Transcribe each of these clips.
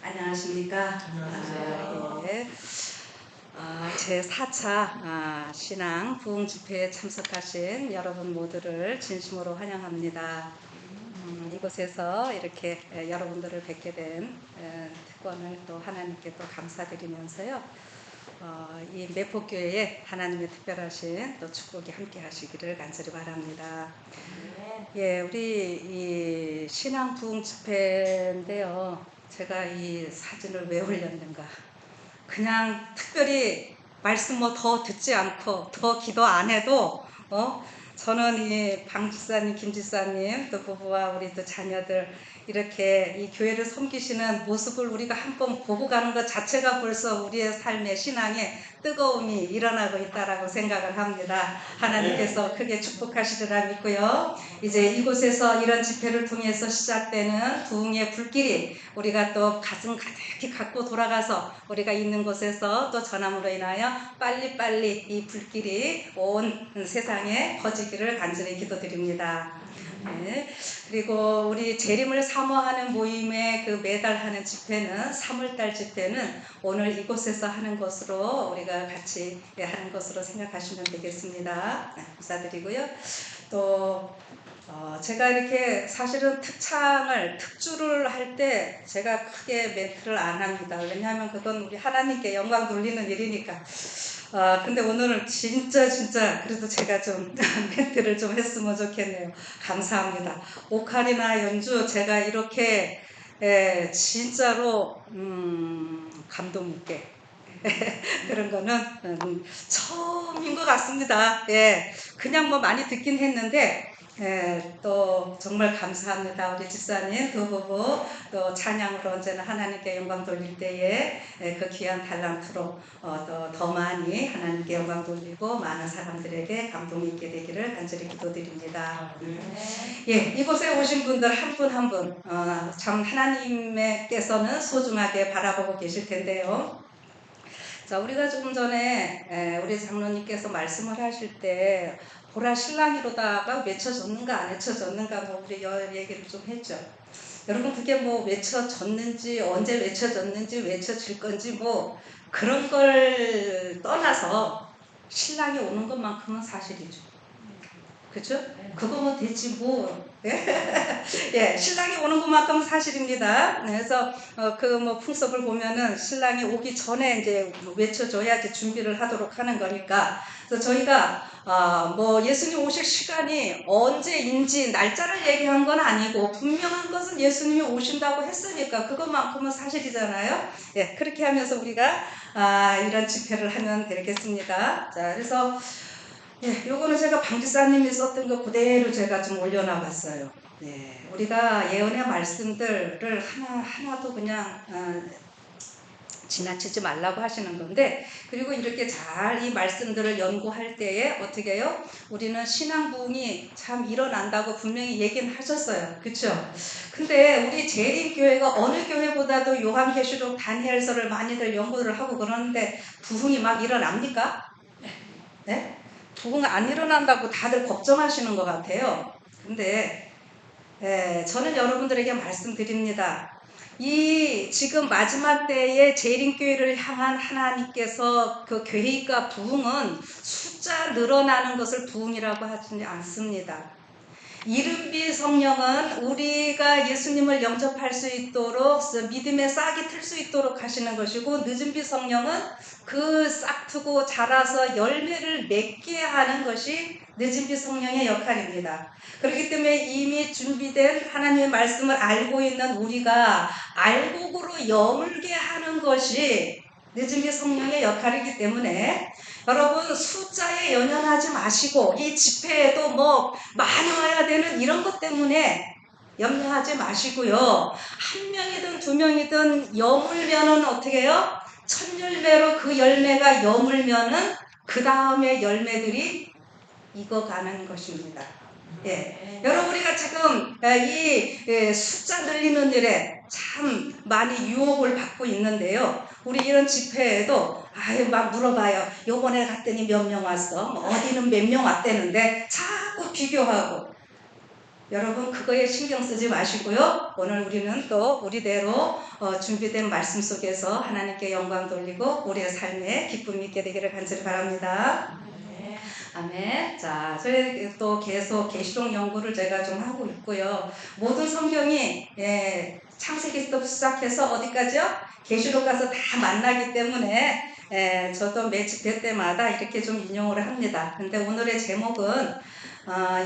안녕하십니까? 안녕하세요. 예. 제 4차 신앙 부흥 집회에 참석하신 여러분 모두를 진심으로 환영합니다. 이곳에서 이렇게 여러분들을 뵙게 된 특권을 또 하나님께 또 감사드리면서요. 이 매포교회에 하나님의 특별하신 또 축복이 함께 하시기를 간절히 바랍니다. 예, 우리 이 신앙 부흥 집회인데요. 제가 이 사진을 왜 올렸는가? 그냥 특별히 말씀 뭐 더 듣지 않고 더 기도 안 해도 저는 이 방 집사님, 김 집사님 또 부부와 우리 또 자녀들 이렇게 이 교회를 섬기시는 모습을 우리가 한번 보고 가는 것 자체가 벌써 우리의 삶의 신앙에 뜨거움이 일어나고 있다라고 생각을 합니다. 하나님께서 크게 축복하시리라 믿고요. 이제 이곳에서 이런 집회를 통해서 시작되는 부흥의 불길이 우리가 또 가슴 가득히 갖고 돌아가서 우리가 있는 곳에서 또 전함으로 인하여 빨리빨리 이 불길이 온 세상에 퍼지기를 간절히 기도드립니다. 네. 그리고 우리 재림을 사모하는 모임에 그 매달 하는 집회는 3월달 집회는 오늘 이곳에서 하는 것으로 우리가 같이 하는 것으로 생각하시면 되겠습니다. 감사드리고요. 또 제가 이렇게 사실은 특주를 할 때 제가 크게 멘트를 안 합니다. 왜냐하면 그건 우리 하나님께 영광 돌리는 일이니까. 근데 오늘은 진짜 그래도 제가 좀 멘트를 좀 했으면 좋겠네요. 감사합니다. 오카리나 연주 제가 이렇게 진짜로 감동 있게 그런 거는 처음인 것 같습니다. 예, 그냥 뭐 많이 듣긴 했는데 또 정말 감사합니다. 우리 집사님 두 부부 또 찬양으로 언제나 하나님께 영광 돌릴 때에 그 귀한 달란트로 더 많이 하나님께 영광 돌리고 많은 사람들에게 감동이 있게 되기를 간절히 기도드립니다. 예, 이곳에 오신 분들 한 분 한 분 참 하나님께서는 소중하게 바라보고 계실 텐데요. 자, 우리가 조금 전에 우리 장로님께서 말씀을 하실 때 보라 신랑이로다가 외쳐졌는가 안 외쳐졌는가 뭐 우리 얘기를 좀 했죠. 여러분 그게 뭐 외쳐졌는지 언제 외쳐졌는지 외쳐질 건지 뭐 그런 걸 떠나서 신랑이 오는 것만큼은 사실이죠. 그죠? 그거 뭐 되지 뭐. 예, 신랑이 오는 것만큼은 사실입니다. 그래서 그 뭐 풍습을 보면은 신랑이 오기 전에 이제 외쳐줘야지 준비를 하도록 하는 거니까. 그래서 저희가 뭐 예수님 오실 시간이 언제인지 날짜를 얘기한 건 아니고 분명한 것은 예수님이 오신다고 했으니까 그것만큼은 사실이잖아요. 예, 그렇게 하면서 우리가 이런 집회를 하면 되겠습니다. 자, 그래서 예, 요거는 제가 방지사님이 썼던 거 그대로 제가 좀 올려놔봤어요. 예, 우리가 예언의 말씀들을 하나도 그냥 지나치지 말라고 하시는 건데, 그리고 이렇게 잘 이 말씀들을 연구할 때에 어떻게 해요? 우리는 신앙 부흥이 참 일어난다고 분명히 얘기는 하셨어요. 그쵸? 근데 우리 재림교회가 어느 교회보다도 요한계시록 다니엘서를 많이들 연구를 하고 그러는데 부흥이 막 일어납니까? 네? 부흥 안 일어난다고 다들 걱정하시는 것 같아요. 근데 저는 여러분들에게 말씀드립니다. 이 지금 마지막 때에 재림교회를 향한 하나님께서 그 계획과 부흥은 숫자 늘어나는 것을 부흥이라고 하지 않습니다. 이른비 성령은 우리가 예수님을 영접할 수 있도록 믿음의 싹이 틀 수 있도록 하시는 것이고, 늦은비 성령은 그 싹트고 자라서 열매를 맺게 하는 것이 늦은비 성령의 역할입니다. 그렇기 때문에 이미 준비된 하나님의 말씀을 알고 있는 우리가 알곡으로 여물게 하는 것이 늦은비 성령의 역할이기 때문에 여러분 숫자에 연연하지 마시고 이 집회에도 뭐 많이 와야 되는 이런 것 때문에 염려하지 마시고요. 한 명이든 두 명이든 여물면은 어떻게 해요? 첫 열매로 그 열매가 여물면은 그 다음에 열매들이 익어가는 것입니다. 예. 여러분 우리가 지금 이 숫자 늘리는 일에 참 많이 유혹을 받고 있는데요. 우리 이런 집회에도 막 물어봐요. 요번에 갔더니 몇 명 왔어? 뭐 어디는 몇 명 왔대는데 자꾸 비교하고 여러분 그거에 신경 쓰지 마시고요. 오늘 우리는 또 우리대로 준비된 말씀 속에서 하나님께 영광 돌리고 우리의 삶에 기쁨이 있게 되기를 간절히 바랍니다. 아멘. 자, 저희 또 계속 계시록 연구를 제가 좀 하고 있고요. 모든 성경이 창세기부터 시작해서 어디까지요? 계시록 가서 다 만나기 때문에 저도 매직 될 때마다 이렇게 좀 인용을 합니다. 근데 오늘의 제목은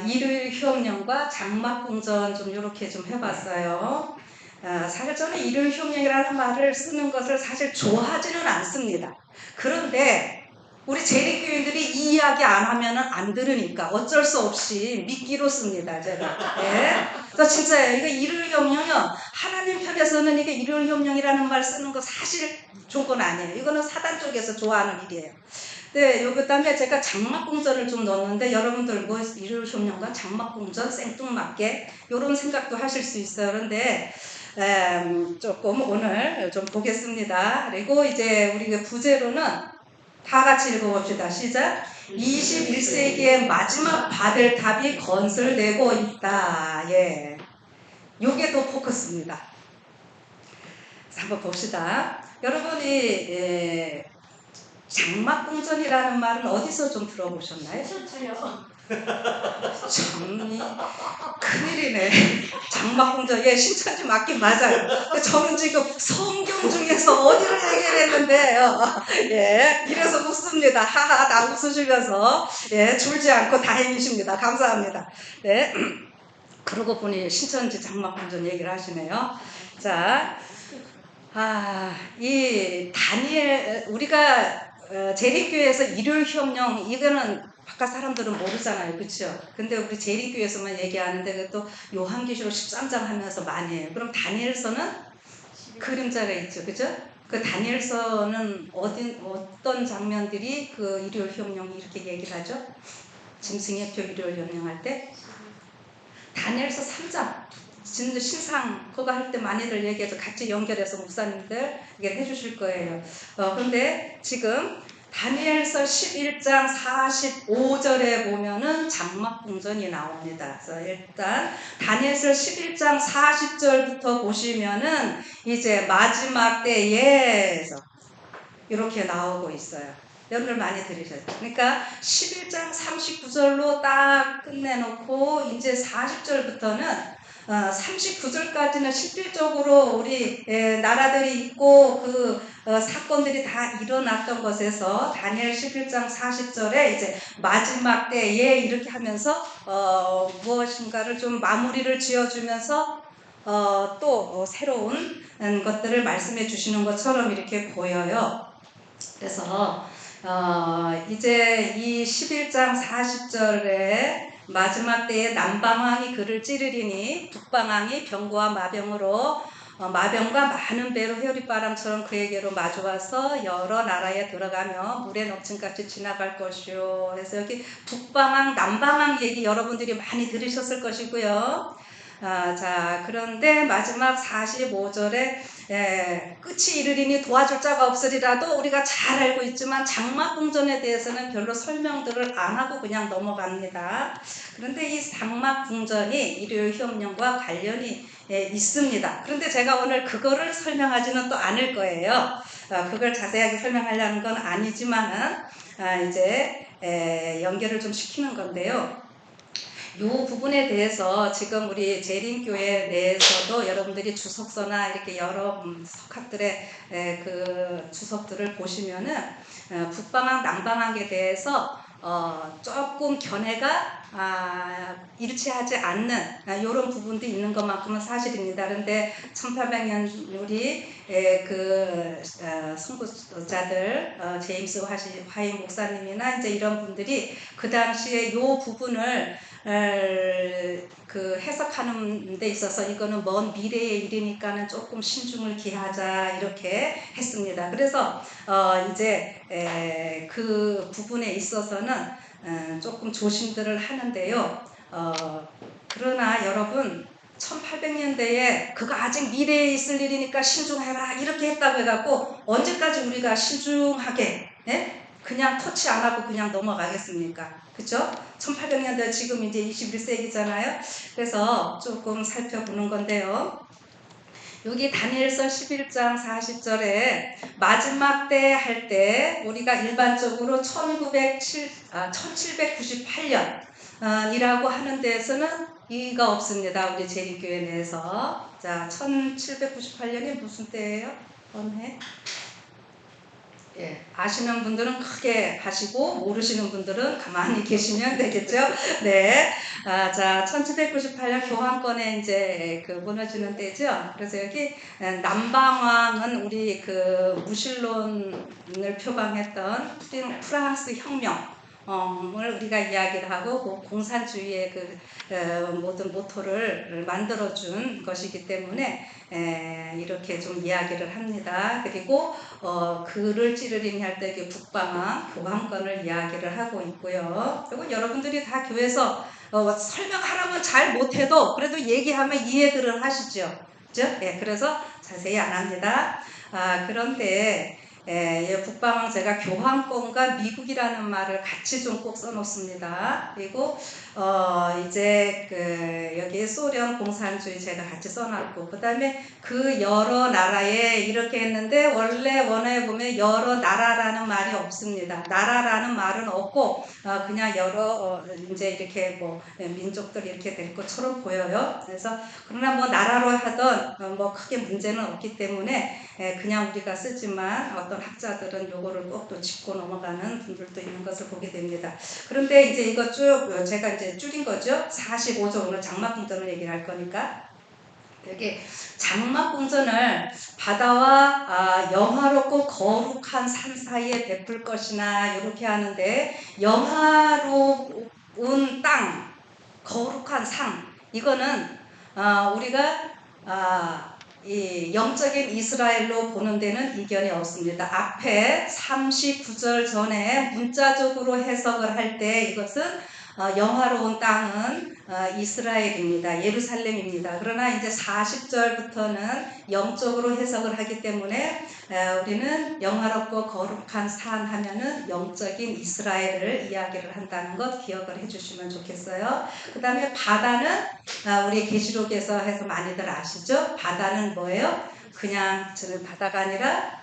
일요일 휴업령과 장막궁전 좀 이렇게 좀 해봤어요. 사실 저는 일요일 휴업령이라는 말을 쓰는 것을 사실 좋아하지는 않습니다. 그런데 우리 재림교인들이 이 이야기 안 하면은 안 들으니까 어쩔 수 없이 미끼로 씁니다, 제가. 예. 그래서 진짜요. 이거 일요일 협령은 하나님 편에서는 이게 일요일 협령이라는 말 쓰는 거 사실 좋은 건 아니에요. 이거는 사단 쪽에서 좋아하는 일이에요. 네, 요 그다음에 제가 장막궁전을 좀 넣었는데 여러분들 뭐 일요일 협령과 장막궁전 생뚱맞게 이런 생각도 하실 수 있어요. 그런데 조금 오늘 좀 보겠습니다. 그리고 이제 우리 부제로는 다 같이 읽어봅시다. 시작. 21세기의 마지막 바벨탑이 건설되고 있다. 예. 요게 또 포커스입니다. 한번 봅시다. 여러분이 장막궁전이라는 말은 어디서 좀 들어보셨나요? 참 큰일이네. 장막궁전. 예, 신천지 맞긴 맞아요. 저는 지금 성경 중에서 어디를 얘기했는데 예, 이래서 웃습니다. 하하, 다 웃으시면서 예, 졸지 않고 다행이십니다. 감사합니다. 네. 그러고 보니 신천지 장막궁전 얘기를 하시네요. 자, 이 다니엘 우리가 재림교회에서 일요일 협령 이거는 바깥 사람들은 모르잖아요. 그렇죠? 근데 우리 재림교회에서만 얘기하는데 또 요한계시록 13장 하면서 많이 해요. 그럼 다니엘서는 그림자가 있죠. 그죠? 그 다니엘서는 어떤 장면들이 그 일요일 협령 이렇게 얘기를 하죠? 짐승의 표 일요일 협령할 때 다니엘서 3장 진짜 신상 그거 할 때 많이들 얘기해서 같이 연결해서 목사님들 이게 해주실 거예요. 그런데 지금 다니엘서 11장 45절에 보면은 장막궁전이 나옵니다. 그래서 일단 다니엘서 11장 40절부터 보시면은 이제 마지막 때에서 이렇게 나오고 있어요. 여러분들 많이 들으셨죠? 그러니까 11장 39절로 딱 끝내놓고 이제 40절부터는 39절까지는 실질적으로 우리 나라들이 있고 그 사건들이 다 일어났던 것에서 다니엘 11장 40절에 이제 마지막 때에 이렇게 하면서 무엇인가를 좀 마무리를 지어주면서 또 새로운 것들을 말씀해 주시는 것처럼 이렇게 보여요. 그래서 이제 이 11장 40절에 마지막 때에 남방왕이 그를 찌르리니 북방왕이 병과 마병으로 마병과 많은 배로 회오리바람처럼 그에게로 마주와서 여러 나라에 들어가며 물에 넘친같이 지나갈 것이요. 그래서 여기 북방왕 남방왕 얘기 여러분들이 많이 들으셨을 것이고요. 자, 그런데 마지막 45절에 끝이 이르리니 도와줄 자가 없으리라도 우리가 잘 알고 있지만 장막궁전에 대해서는 별로 설명들을 안 하고 그냥 넘어갑니다. 그런데 이 장막궁전이 일요일 협령과 관련이 있습니다. 그런데 제가 오늘 그거를 설명하지는 또 않을 거예요. 그걸 자세하게 설명하려는 건 아니지만은 이제 연결을 좀 시키는 건데요. 이 부분에 대해서 지금 우리 재림교회 내에서도 여러분들이 주석서나 이렇게 여러 석학들의 그 주석들을 보시면은 북방학 남방학에 대해서 조금 견해가 일치하지 않는 이런 부분도 있는 것만큼은 사실입니다. 그런데 1800년 우리 그 선구자들 제임스 화이 목사님이나 이제 이런 분들이 그 당시에 이 부분을 그 해석하는 데 있어서 이거는 먼 미래의 일이니까는 조금 신중을 기하자 이렇게 했습니다. 그래서 이제 그 부분에 있어서는 조금 조심들을 하는데요. 그러나 여러분 1800년대에 그거 아직 미래에 있을 일이니까 신중해라 이렇게 했다고 해갖고 언제까지 우리가 신중하게 그냥 터치 안 하고 그냥 넘어가겠습니까? 그죠? 1800년대 지금 이제 21세기잖아요. 그래서 조금 살펴보는 건데요. 여기 다니엘서 11장 40절에 마지막 때 할 때 우리가 일반적으로 1798년 이라고 하는 데에서는 이의가 없습니다. 우리 재림교회 내에서. 자, 1798년이 무슨 때예요? 어느 해? 예, 아시는 분들은 크게 하시고 모르시는 분들은 가만히 계시면 되겠죠. 네. 자, 1798년 교황권에 이제 그 무너지는 때죠. 그래서 여기 남방왕은 우리 그 무신론을 표방했던 프랑스 혁명 을 우리가 이야기를 하고 그 공산주의의 그 모든 모토를 만들어준 것이기 때문에 이렇게 좀 이야기를 합니다. 그리고 글을 찌르리니 할 때 북방왕 교황권을 이야기를 하고 있고요. 그리고 여러분들이 다 교회에서 설명하라면 잘 못해도 그래도 얘기하면 이해들을 하시죠. 그죠? 예, 그래서 자세히 안 합니다. 그런데 북방왕 제가 교황권과 미국이라는 말을 같이 좀 꼭 써놓습니다. 그리고 이제 그 여기 소련 공산주의 제가 같이 써놨고 그 다음에 그 여러 나라에 이렇게 했는데 원래 원어에 보면 여러 나라라는 말이 없습니다. 나라라는 말은 없고 그냥 여러 이제 이렇게 뭐 민족들 이렇게 될 것처럼 보여요. 그래서 그러나 뭐 나라로 하던 뭐 크게 문제는 없기 때문에 그냥 우리가 쓰지만 어떤 학자들은 요거를 꼭 또 짚고 넘어가는 분들도 있는 것을 보게 됩니다. 그런데 이제 이거 쭉 제가 이제 줄인 거죠. 45조 오늘 장막궁전을 얘기를 할 거니까 여기 장막궁전을 바다와 영화롭고 거룩한 산 사이에 베풀 것이나 이렇게 하는데 영화로운 땅, 거룩한 산 이거는 우리가 이 영적인 이스라엘로 보는 데는 이견이 없습니다. 앞에 39절 전에 문자적으로 해석을 할 때 이것은 영화로운 땅은 이스라엘입니다. 예루살렘입니다. 그러나 이제 40절부터는 영적으로 해석을 하기 때문에 우리는 영화롭고 거룩한 산 하면은 영적인 이스라엘을 이야기를 한다는 것 기억을 해주시면 좋겠어요. 그 다음에 바다는 우리 계시록에서 해서 많이들 아시죠? 바다는 뭐예요? 그냥 저는 바다가 아니라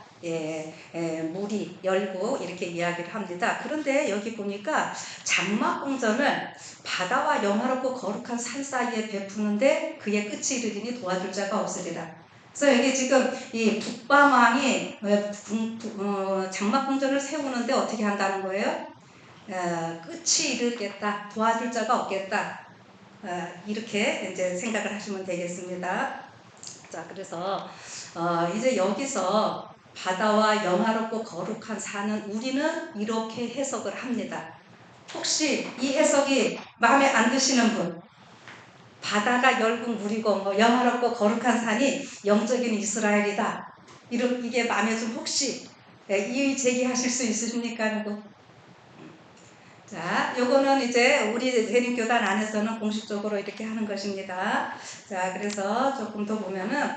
물이 열고 이렇게 이야기를 합니다. 그런데 여기 보니까 장막궁전을 바다와 영화롭고 거룩한 산 사이에 베푸는데 그의 끝이 이르리니 도와줄 자가 없으리라. 그래서 여기 지금 이 북방왕이 장막궁전을 세우는데 어떻게 한다는 거예요? 끝이 이르겠다. 도와줄 자가 없겠다. 이렇게 이제 생각을 하시면 되겠습니다. 자, 그래서 이제 여기서 바다와 영화롭고 거룩한 산은 우리는 이렇게 해석을 합니다. 혹시 이 해석이 마음에 안 드시는 분, 바다가 열국 물이고 뭐 영화롭고 거룩한 산이 영적인 이스라엘이다. 이게 마음에 좀 혹시 이의 제기하실 수 있으십니까? 자, 요거는 이제 우리 대림교단 안에서는 공식적으로 이렇게 하는 것입니다. 자, 그래서 조금 더 보면은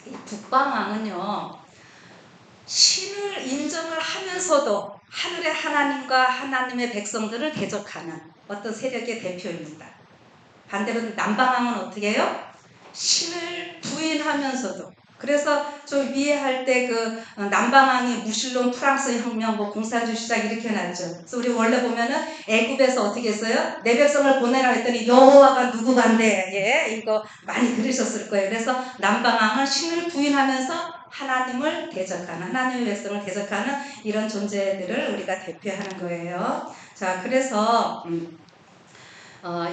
이 북방왕은요, 신을 인정을 하면서도 하늘의 하나님과 하나님의 백성들을 대적하는 어떤 세력의 대표입니다. 반대로 남방왕은 어떻게 해요? 신을 부인하면서도 그래서 저 위에 할 때 그 남방왕이 무신론 프랑스 혁명 뭐 공산주의 시작 이렇게 해놨죠. 그래서 우리 원래 보면은 애굽에서 어떻게 했어요? 내 백성을 보내라 했더니 여호와가 누구 간대? 예, 이거 많이 들으셨을 거예요. 그래서 남방왕은 신을 부인하면서 하나님을 대적하는 하나님의 백성을 대적하는 이런 존재들을 우리가 대표하는 거예요. 자, 그래서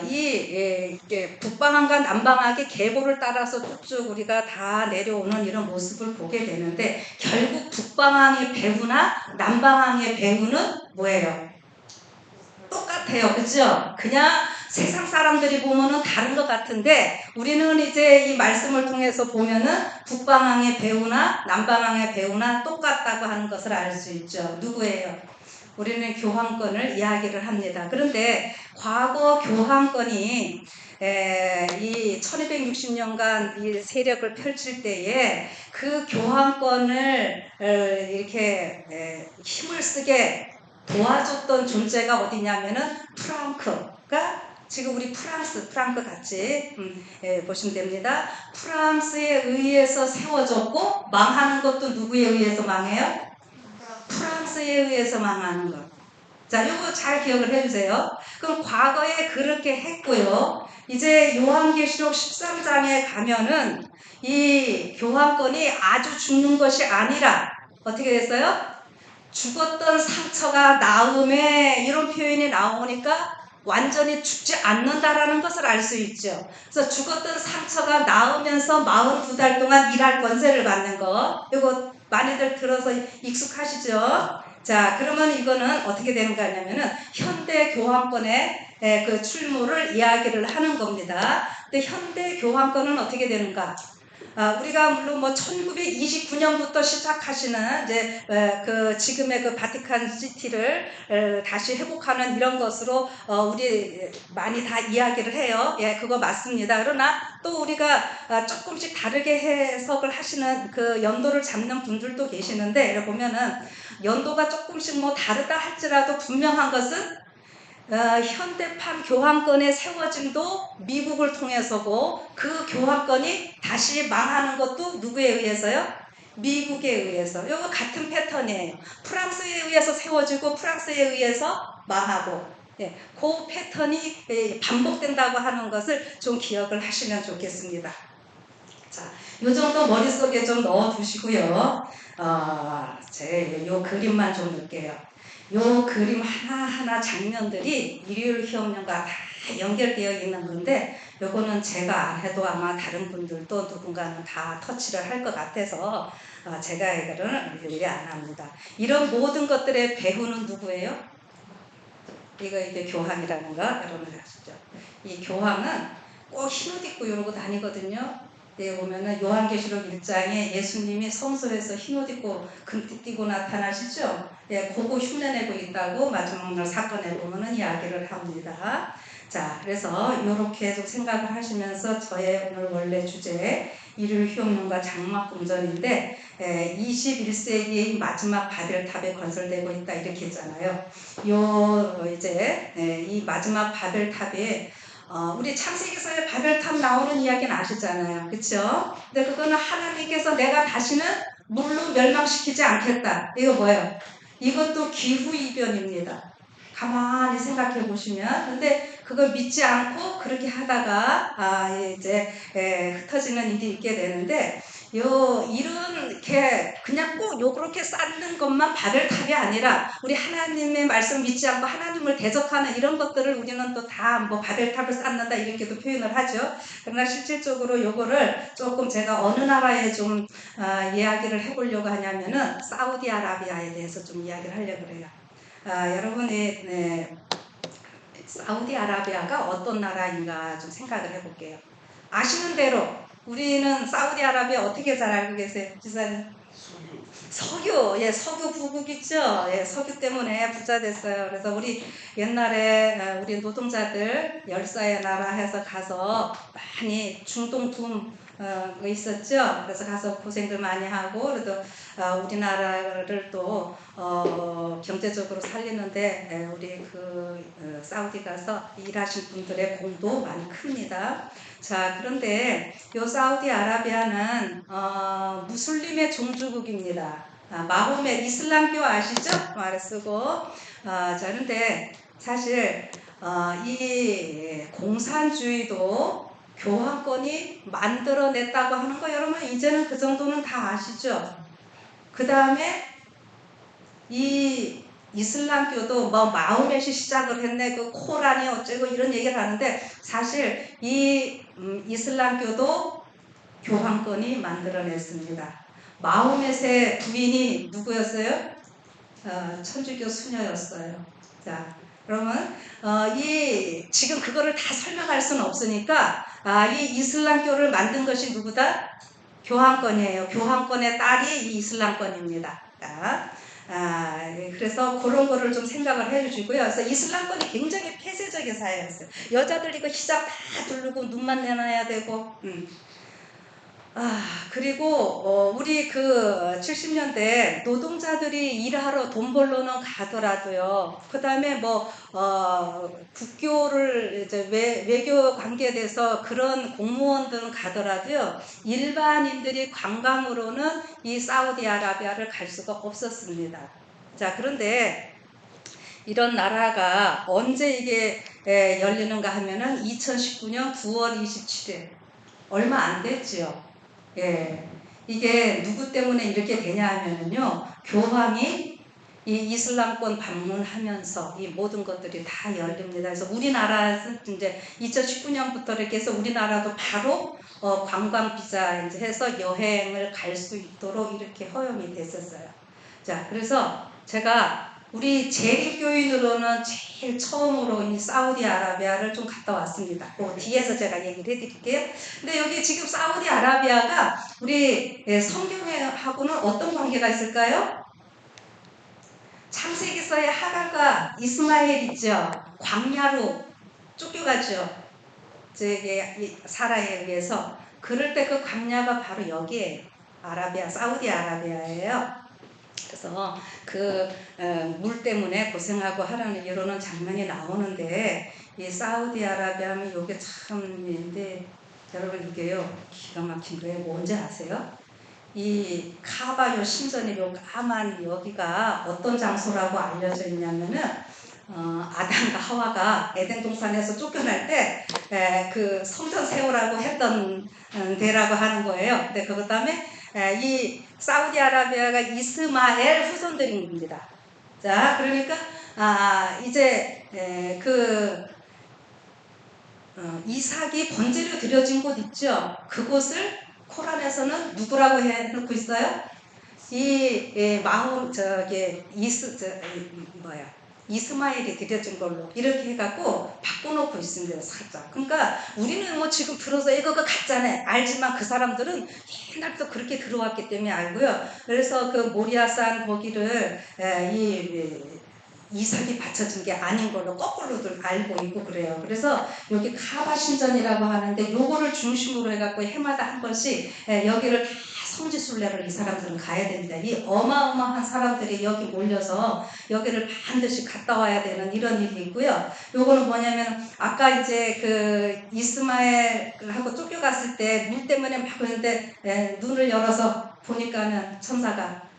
이게 북방왕과 남방왕의 계보를 따라서 쭉쭉 우리가 다 내려오는 이런 모습을 보게 되는데 결국 북방왕의 배후나 남방왕의 배후는 뭐예요? 똑같아요. 그죠? 그냥 세상 사람들이 보면은 다른 것 같은데 우리는 이제 이 말씀을 통해서 보면은 북방왕의 배후나 남방왕의 배후나 똑같다고 하는 것을 알 수 있죠. 누구예요? 우리는 교황권을 이야기를 합니다. 그런데 과거 교황권이 이 1260년간 이 세력을 펼칠 때에 그 교황권을 이렇게 힘을 쓰게 도와줬던 존재가 어디냐면은 프랑크가 지금 우리 프랑크 같이 보시면 됩니다. 프랑스에 의해서 세워졌고 망하는 것도 누구에 의해서 망해요? 프랑스에 의해서 망하는 것. 자, 요거 잘 기억을 해주세요. 그럼 과거에 그렇게 했고요. 이제 요한계시록 13장에 가면은 이 교환권이 아주 죽는 것이 아니라 어떻게 됐어요? 죽었던 상처가 나음에 이런 표현이 나오니까 완전히 죽지 않는다라는 것을 알 수 있죠. 그래서 죽었던 상처가 나으면서 42달 동안 일할 권세를 받는 거. 이거 많이들 들어서 익숙하시죠? 자, 그러면 이거는 어떻게 되는가 하냐면은 현대 교환권의 그 출무를 이야기를 하는 겁니다. 근데 현대 교환권은 어떻게 되는가? 우리가 물론 뭐 1929년부터 시작하시는 이제 그 지금의 그 바티칸 시티를 다시 회복하는 이런 것으로 우리 많이 다 이야기를 해요. 예, 그거 맞습니다. 그러나 또 우리가 조금씩 다르게 해석을 하시는 그 연도를 잡는 분들도 계시는데 이렇게 보면은 연도가 조금씩 뭐 다르다 할지라도 분명한 것은 현대판 교환권의 세워짐도 미국을 통해서고 그 교환권이 다시 망하는 것도 누구에 의해서요? 미국에 의해서. 이거 같은 패턴이에요. 프랑스에 의해서 세워지고 프랑스에 의해서 망하고 예, 그 패턴이 반복된다고 하는 것을 좀 기억을 하시면 좋겠습니다. 자, 이 정도 머릿속에 좀 넣어두시고요. 제 요 그림만 좀 넣을게요. 요 그림 하나하나 장면들이 일요일 휴업령과 다 연결되어 있는 건데 요거는 제가 안 해도 아마 다른 분들도 누군가는 다 터치를 할 것 같아서 제가 이거를 일일이 안 합니다. 이런 모든 것들의 배후는 누구예요? 이게 교황이라는 거 여러분 아시죠? 이 교황은 꼭 흰옷 입고 이러고 다니거든요. 네, 보면은 요한계시록 1장에 예수님이 성소에서 흰옷 입고 금띠 띠고 나타나시죠? 예, 그거 흉내내고 있다고 마지막 날 사건에 보면은 이야기를 합니다. 자, 그래서 이렇게 좀 생각을 하시면서 저의 오늘 원래 주제 일요일 휴업론과 장막 궁전인데 21세기의 마지막 바벨탑에 건설되고 있다 이렇게 했잖아요. 요 이제 이 마지막 바벨탑에 우리 창세기서의 바벨탑 나오는 이야기는 아시잖아요. 그렇죠? 근데 그거는 하나님께서 내가 다시는 물로 멸망시키지 않겠다. 이거 뭐예요? 이것도 기후이변입니다. 가만히 생각해 보시면 근데 그걸 믿지 않고 그렇게 하다가 이제 흩어지는 일이 있게 되는데 이렇게 그냥 꼭 요렇게 쌓는 것만 바벨탑이 아니라 우리 하나님의 말씀 믿지 않고 하나님을 대적하는 이런 것들을 우리는 또 다 뭐 바벨탑을 쌓는다 이렇게도 표현을 하죠. 그러나 실질적으로 요거를 조금 제가 어느 나라에 좀 이야기를 해보려고 하냐면은 사우디아라비아에 대해서 좀 이야기를 하려고 그래요. 여러분이 사우디아라비아가 어떤 나라인가 좀 생각을 해볼게요. 아시는 대로 우리는 사우디아라비아 어떻게 잘 알고 계세요? 지사님? 석유, 예, 석유 부국 있죠? 예, 석유 때문에 부자 됐어요. 그래서 우리 옛날에 우리 노동자들 열사의 나라 해서 가서 많이 중동 붐 있었죠. 그래서 가서 고생들 많이 하고 그래도 우리나라를 또 경제적으로 살리는데 우리 사우디 가서 일하신 분들의 공도 많이 큽니다. 자, 그런데 요 사우디아라비아는 무슬림의 종주국입니다. 마호멧 이슬람교 아시죠? 말을 쓰고 자, 그런데 사실 이 공산주의도 교황권이 만들어냈다고 하는 거 여러분 이제는 그 정도는 다 아시죠? 그 다음에 이 이슬람교도 뭐 마호멧이 시작을 했네 그 코란이 어쩌고 이런 얘기를 하는데 사실 이 이슬람교도 교황권이 만들어냈습니다. 마호멧의 부인이 누구였어요? 천주교 수녀였어요. 자, 그러면 지금 그거를 다 설명할 수는 없으니까 이 이슬람교를 만든 것이 누구다? 교황권이에요. 교황권의 딸이 이 이슬람권입니다. 그래서 그런 거를 좀 생각을 해주시고요. 그래서 이슬람권이 굉장히 폐쇄적인 사회였어요. 여자들 이거 히잡 다 두르고 눈만 내놔야 되고 그리고 우리 그 70년대 노동자들이 일하러 돈 벌러는 가더라도요. 그다음에 뭐 국교를 이제 외교 관계에 대해서 그런 공무원들은 가더라도요. 일반인들이 관광으로는 이 사우디아라비아를 갈 수가 없었습니다. 자, 그런데 이런 나라가 언제 이게 열리는가 하면은 2019년 9월 27일 얼마 안 됐지요. 예. 이게 누구 때문에 이렇게 되냐 하면은요, 교황이 이 이슬람권 방문하면서 이 모든 것들이 다 열립니다. 그래서 우리나라에서 이제 2019년부터 이렇게 해서 우리나라도 바로 관광 비자 이제 해서 여행을 갈 수 있도록 이렇게 허용이 됐었어요. 자, 그래서 제가 우리 재립교인으로는 제일 처음으로 이 사우디아라비아를 좀 갔다 왔습니다. 그 뒤에서 제가 얘기를 해드릴게요. 근데 여기 지금 사우디아라비아가 우리 성경하고는 어떤 관계가 있을까요? 창세기서의 하갈과 이스마엘 있죠. 광야로 쫓겨가죠. 저기 사라에 의해서. 그럴 때 그 광야가 바로 여기에 사우디아라비아예요. 그래서 그 물 때문에 고생하고 하라는 이러는 장면이 나오는데 이 사우디아라비아는 요게 참인데 여러분 이게요 기가 막힌 거예요. 뭔지 아세요? 이 카바요 신전이 요 까만 여기가 어떤 장소라고 알려져 있냐면은 아담과 하와가 에덴 동산에서 쫓겨날 때 그 성전 세우라고 했던 데라고 하는 거예요. 근데 그 다음에 이 사우디아라비아가 이스마엘 후손들입니다. 자, 그러니까 이제 이삭이 번제로 드려진 곳 있죠. 그곳을 코란에서는 누구라고 해놓고 있어요? 마운 저기 이스마엘이 드려진 걸로 이렇게 해갖고 바꿔놓고 있습니다. 살짝. 그러니까 우리는 뭐 지금 들어서 이거가 가짜네 알지만 그 사람들은 옛날부터 그렇게 들어왔기 때문에 알고요. 그래서 그 모리아산 거기를 이삭이 받쳐진 게 아닌 걸로 거꾸로들 알고 있고 그래요. 그래서 여기 카바 신전이라고 하는데 요거를 중심으로 해갖고 해마다 한 번씩 여기를 다 성지순례를 이 사람들은 가야 됩니다. 이 어마어마한 사람들이 여기 몰려서 여기를 반드시 갔다 와야 되는 이런 일이 있고요. 요거는 뭐냐면 아까 이제 그 이스마엘하고 쫓겨갔을 때 물 때문에 막 그러는데 눈을 열어서 보니까는 천사가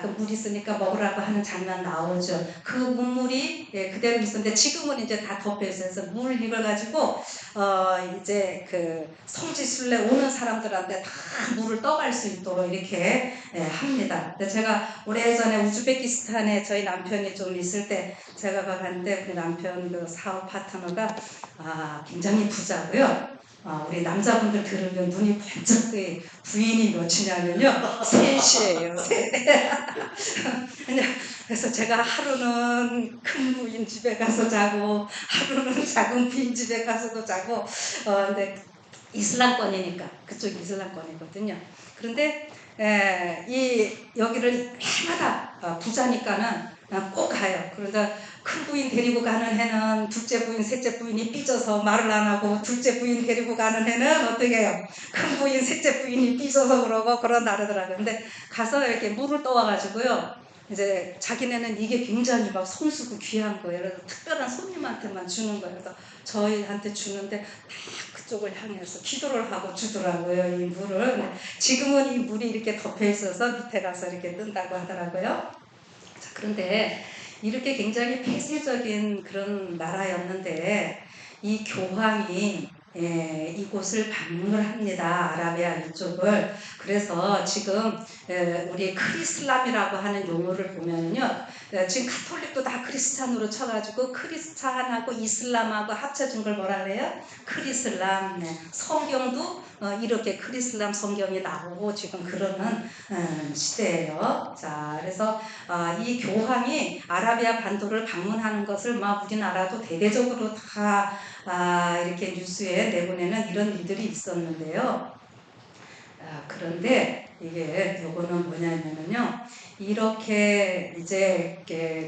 그 물 있으니까 먹으라고 하는 장면 나오죠. 그 문물이 그대로 있었는데 지금은 이제 다 덮여 있어서 물 이걸 가지고 이제 그 성지순례 오는 사람들한테 다 물을 떠갈 수 있도록 이렇게 합니다. 근데 제가 오래전에 우즈베키스탄에 저희 남편이 좀 있을 때 제가 갔는데 그 남편 그 사업 파트너가 굉장히 부자고요. 우리 남자분들 들으면 눈이 번쩍 뜨 부인이 몇이냐면요. 셋이에요. 셋. 그래서 제가 하루는 큰 부인 집에 가서 자고 하루는 작은 부인 집에 가서도 자고 근데 이슬람권이니까 그쪽 이슬람권이거든요. 그런데 여기를 해마다 부자니까는 꼭 가요. 그러다 큰 부인 데리고 가는 해는 둘째 부인, 셋째 부인이 삐져서 말을 안 하고 둘째 부인 데리고 가는 해는 어떻게 해요? 큰 부인, 셋째 부인이 삐져서 그러고 그런 나라더라고요. 근데 가서 이렇게 물을 떠와가지고요. 이제 자기네는 이게 굉장히 막 손수고 귀한 거예요. 그래서 특별한 손님한테만 주는 거예요. 그래서 저희한테 주는데 다 그쪽을 향해서 기도를 하고 주더라고요. 이 물을. 지금은 이 물이 이렇게 덮여 있어서 밑에 가서 이렇게 뜬다고 하더라고요. 자, 그런데 이렇게 굉장히 폐쇄적인 그런 나라였는데 이 교황이 이곳을 방문을 합니다. 아라비아 이쪽을. 그래서 지금 우리 크리슬람이라고 하는 용어를 보면요. 지금 카톨릭도 다 크리스찬으로 쳐가지고 크리스찬하고 이슬람하고 합쳐진 걸 뭐라 그래요? 크리슬람. 성경도 이렇게 크리슬람 성경이 나오고 지금 그러는 시대예요. 자, 그래서 이 교황이 아라비아 반도를 방문하는 것을 막 우리나라도 대대적으로 다 이렇게 뉴스에 내보내는 이런 일들이 있었는데요. 그런데 이게 요거는 뭐냐면요. 이렇게 이제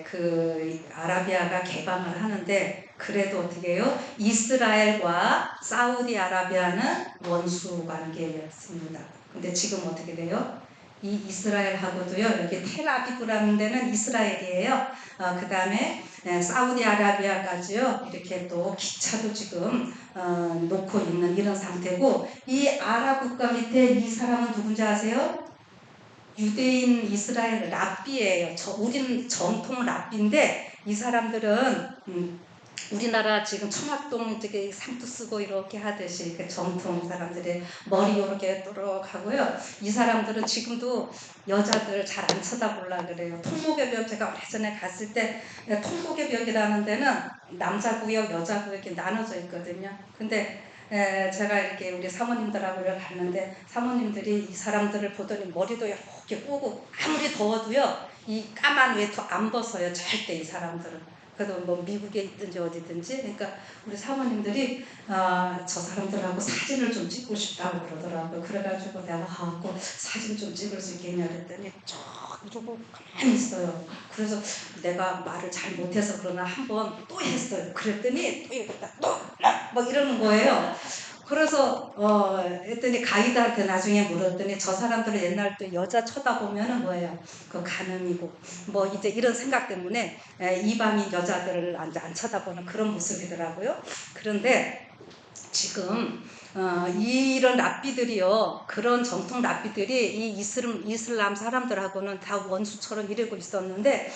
그 아라비아가 개방을 하는데 그래도 어떻게 해요? 이스라엘과 사우디아라비아는 원수 관계였습니다. 근데 지금 어떻게 돼요? 이 이스라엘하고도요. 여기 텔아비브라는 데는 이스라엘이에요. 그 다음에 사우디아라비아까지요. 이렇게 또 기차도 지금 놓고 있는 이런 상태고 이 아랍 국가 밑에 이 사람은 누군지 아세요? 유대인 이스라엘 랍비예요. 우린 정통 랍비인데 이 사람들은 우리나라 지금 청학동 되게 상투 쓰고 이렇게 하듯이 그 정통 사람들의 머리 이렇게 또록하고요. 이 사람들은 지금도 여자들 잘 안 쳐다보려 그래요. 통곡의 벽 제가 오래전에 갔을 때 통곡의 벽이라는 데는 남자 구역, 여자 구역이 나눠져 있거든요. 근데 제가 이렇게 우리 사모님들하고 갔는데 사모님들이 이 사람들을 보더니 머리도 이렇게 꼬고 아무리 더워도요 이 까만 외투 안 벗어요. 절대 이 사람들은. 그래도 뭐 미국에 있든지 어디든지 그러니까 우리 사모님들이 저 사람들하고 사진을 좀 찍고 싶다고 그러더라고요. 그래가지고 내가 가고 사진 좀 찍을 수 있겠냐 그랬더니 쭉 이러고 가만히 있어요. 그래서 내가 말을 잘 못해서 그러나 한번 또 했어요. 그랬더니 또 이러다 또막 이러는 거예요. 그래서 했더니 가이드한테 나중에 물었더니 저 사람들은 옛날 때 여자 쳐다보면은 뭐예요? 그 간음이고 뭐 이제 이런 생각 때문에 이방인 여자들을 안 쳐다보는 그런 모습이더라고요. 그런데 지금 이런 랍비들이요, 그런 정통 랍비들이 이 이슬람 사람들하고는 다 원수처럼 이러고 있었는데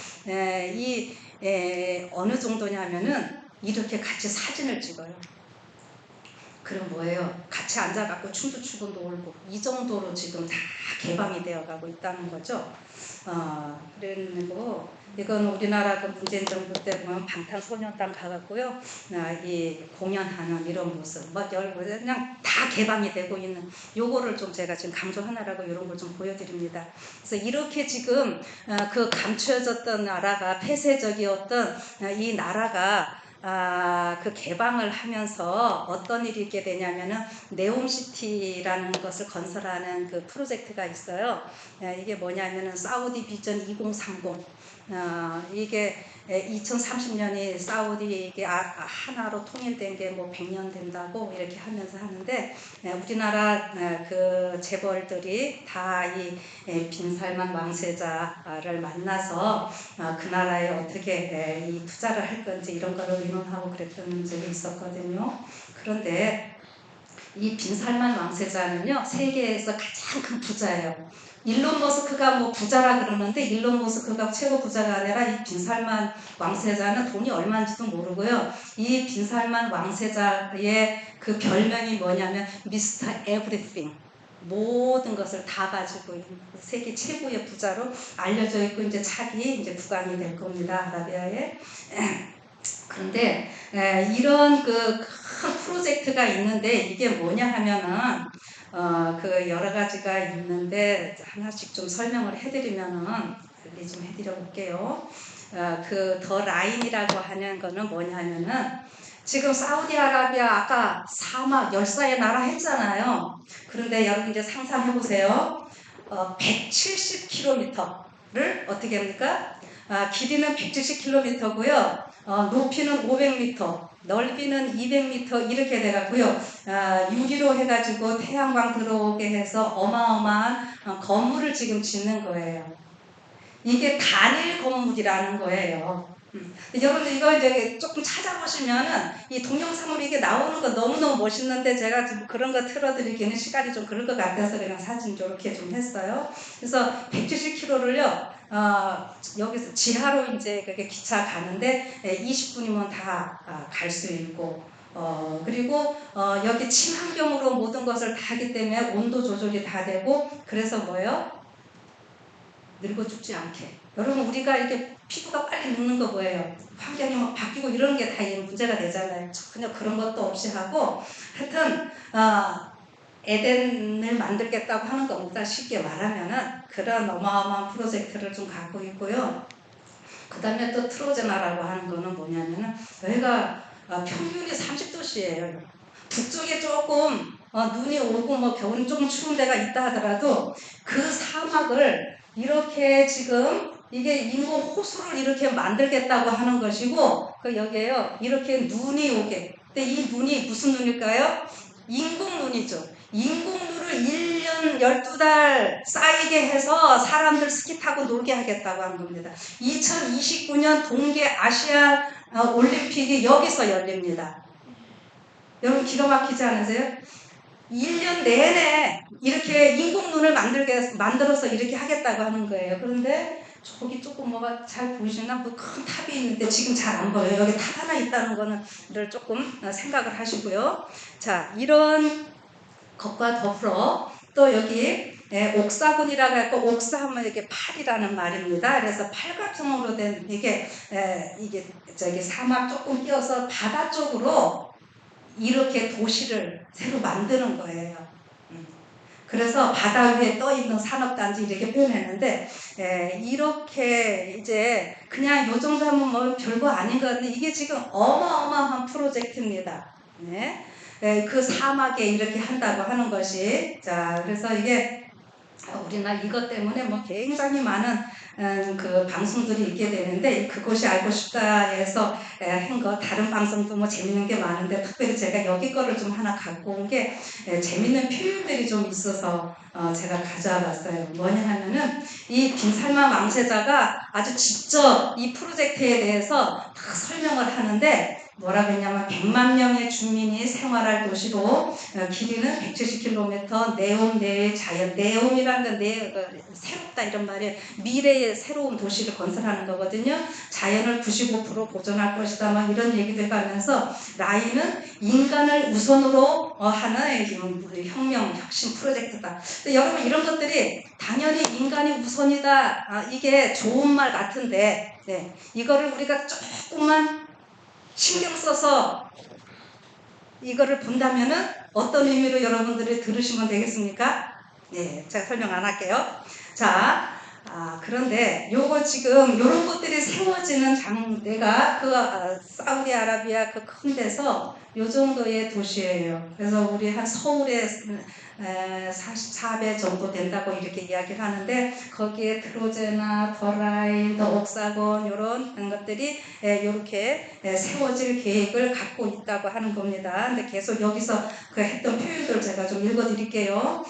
어느 정도냐면은 이렇게 같이 사진을 찍어요. 그럼 뭐예요? 같이 앉아갖고 춤도 추고 놀고 이 정도로 지금 다 개방이 되어가고 있다는 거죠. 그리고 이건 우리나라 그 문재인 정부 때 보면 방탄소년단 가갖고요, 이 공연하는 이런 모습, 뭐 그냥 다 개방이 되고 있는 요거를 좀 제가 지금 강조하느라고 이런 걸 좀 보여드립니다. 그래서 이렇게 지금 그 감추어졌던 나라가 폐쇄적이었던 이 나라가 그 개방을 하면서 어떤 일이 있게 되냐면은 네옴시티라는 것을 건설하는 그 프로젝트가 있어요. 이게 뭐냐면은 사우디 비전 2030. 이게 2030년이 사우디 이게 하나로 통일된 게 뭐 100년 된다고 이렇게 하면서 하는데 우리나라 그 재벌들이 다 이 빈살만 왕세자를 만나서 그 나라에 어떻게 이 투자를 할 건지 이런 거를 의논하고 그랬던 적이 있었거든요. 그런데 이 빈살만 왕세자는요 세계에서 가장 큰 부자예요. 일론 머스크가 뭐 부자라 그러는데 일론 머스크가 최고 부자가 아니라 이 빈살만 왕세자는 돈이 얼마인지도 모르고요. 이 빈살만 왕세자의 그 별명이 뭐냐면 미스터 에브리띵. 모든 것을 다 가지고 있는 세계 최고의 부자로 알려져 있고 이제 차기 이제 국왕이 될 겁니다. 아라비아에. 그런데 이런 그 큰 프로젝트가 있는데 이게 뭐냐 하면은 그 여러 가지가 있는데 하나씩 좀 설명을 해드리면은 빨리 좀 해드려 볼게요. 그 더 라인이라고 하는 거는 뭐냐면은 지금 사우디아라비아 아까 사막 열사의 나라 했잖아요. 그런데 여러분 이제 상상해 보세요. 170km를 어떻게 합니까? 길이는 170km고요. 높이는 500m, 넓이는 200m 이렇게 돼가고요. 유리로 해가지고 태양광 들어오게 해서 어마어마한 건물을 지금 짓는 거예요. 이게 단일 건물이라는 거예요. 여러분들 이거 이제 조금 찾아보시면은 이 동영상으로 이게 나오는 거 너무너무 멋있는데 제가 지금 그런 거 틀어드리기는 시간이 좀 그럴 것 같아서 그냥 사진 저렇게 좀 했어요. 그래서 170km를요, 여기서 지하로 이제 그게 기차 가는데 20분이면 다 갈 수 있고, 그리고 여기 친환경으로 모든 것을 다 하기 때문에 온도 조절이 다 되고, 그래서 뭐예요? 늙어 죽지 않게. 여러분 우리가 이렇게 피부가 빨리 늙는 거 뭐예요? 환경이 막 바뀌고 이런 게 다 문제가 되잖아요. 전혀 그런 것도 없이 하고 하여튼 에덴을 만들겠다고 하는 겁니다. 쉽게 말하면은 그런 어마어마한 프로젝트를 좀 갖고 있고요. 그 다음에 또 트로제나라고 하는 거는 뭐냐면은 여기가 평균이 30도씨예요. 북쪽에 조금 눈이 오고 뭐 겨울은 조금 추운 데가 있다 하더라도 그 사막을 이렇게 지금 이게 인공 호수를 이렇게 만들겠다고 하는 것이고 그 여기에요 이렇게 눈이 오게. 근데 이 눈이 무슨 눈일까요? 인공 눈이죠. 인공 눈을 1년 12달 쌓이게 해서 사람들 스키 타고 놀게 하겠다고 한 겁니다. 2029년 동계 아시아 올림픽이 여기서 열립니다. 여러분 기가 막히지 않으세요? 1년 내내 이렇게 인공 눈을 만들어서 이렇게 하겠다고 하는 거예요. 그런데 저기 조금 뭐가 잘 보이시나? 뭐 큰 탑이 있는데 지금 잘 안 보여요. 여기 탑 하나 있다는 거는 조금 생각을 하시고요. 자, 이런 것과 더불어 또 여기 옥사군이라고 해서 옥사하면 이렇게 팔이라는 말입니다. 그래서 팔각형으로 된 이게 저기 사막 조금 끼어서 바다 쪽으로 이렇게 도시를 새로 만드는 거예요. 그래서 바다 위에 떠 있는 산업단지 이렇게 표현했는데 이렇게 이제 그냥 요 정도 하면 뭐 별거 아닌 것 같은데 이게 지금 어마어마한 프로젝트입니다. 네. 그 사막에 이렇게 한다고 하는 것이 자 그래서 이게 우리나라 이것 때문에 뭐 굉장히 많은 그 방송들이 있게 되는데 그것이 알고 싶다 해서 한 거 다른 방송도 뭐 재밌는 게 많은데 특별히 제가 여기 거를 좀 하나 갖고 온 게 재밌는 표현들이 좀 있어서 제가 가져와 봤어요. 뭐냐 하면은 이 빈살마 망세자가 아주 직접 이 프로젝트에 대해서 다 설명을 하는데 뭐라고 했냐면 100만 명의 주민이 생활할 도시로 길이는 170km 네옴 내의 자연 네옴이라는 건 새롭다 이런 말이에요. 미래의 새로운 도시를 건설하는 거거든요. 자연을 95% 보존할 것이다 막 이런 얘기도 해가면서 라인은 인간을 우선으로 하는 혁명 혁신 프로젝트다. 여러분 이런 것들이 당연히 인간이 우선이다 이게 좋은 말 같은데 이거를 우리가 조금만 신경 써서 이거를 본다면은 어떤 의미로 여러분들이 들으시면 되겠습니까? 네, 제가 설명 안 할게요. 자, 그런데 요거 지금 요런 것들이 세워지는 장대가 사우디아라비아 그 큰 데서 요 정도의 도시예요. 그래서 우리 한 서울에 44배 정도 된다고 이렇게 이야기를 하는데 거기에 트로제나 더라인, 더 옥사곤 이런 것들이 이렇게 세워질 계획을 갖고 있다고 하는 겁니다. 근데 계속 여기서 그 했던 표현들 제가 좀 읽어드릴게요.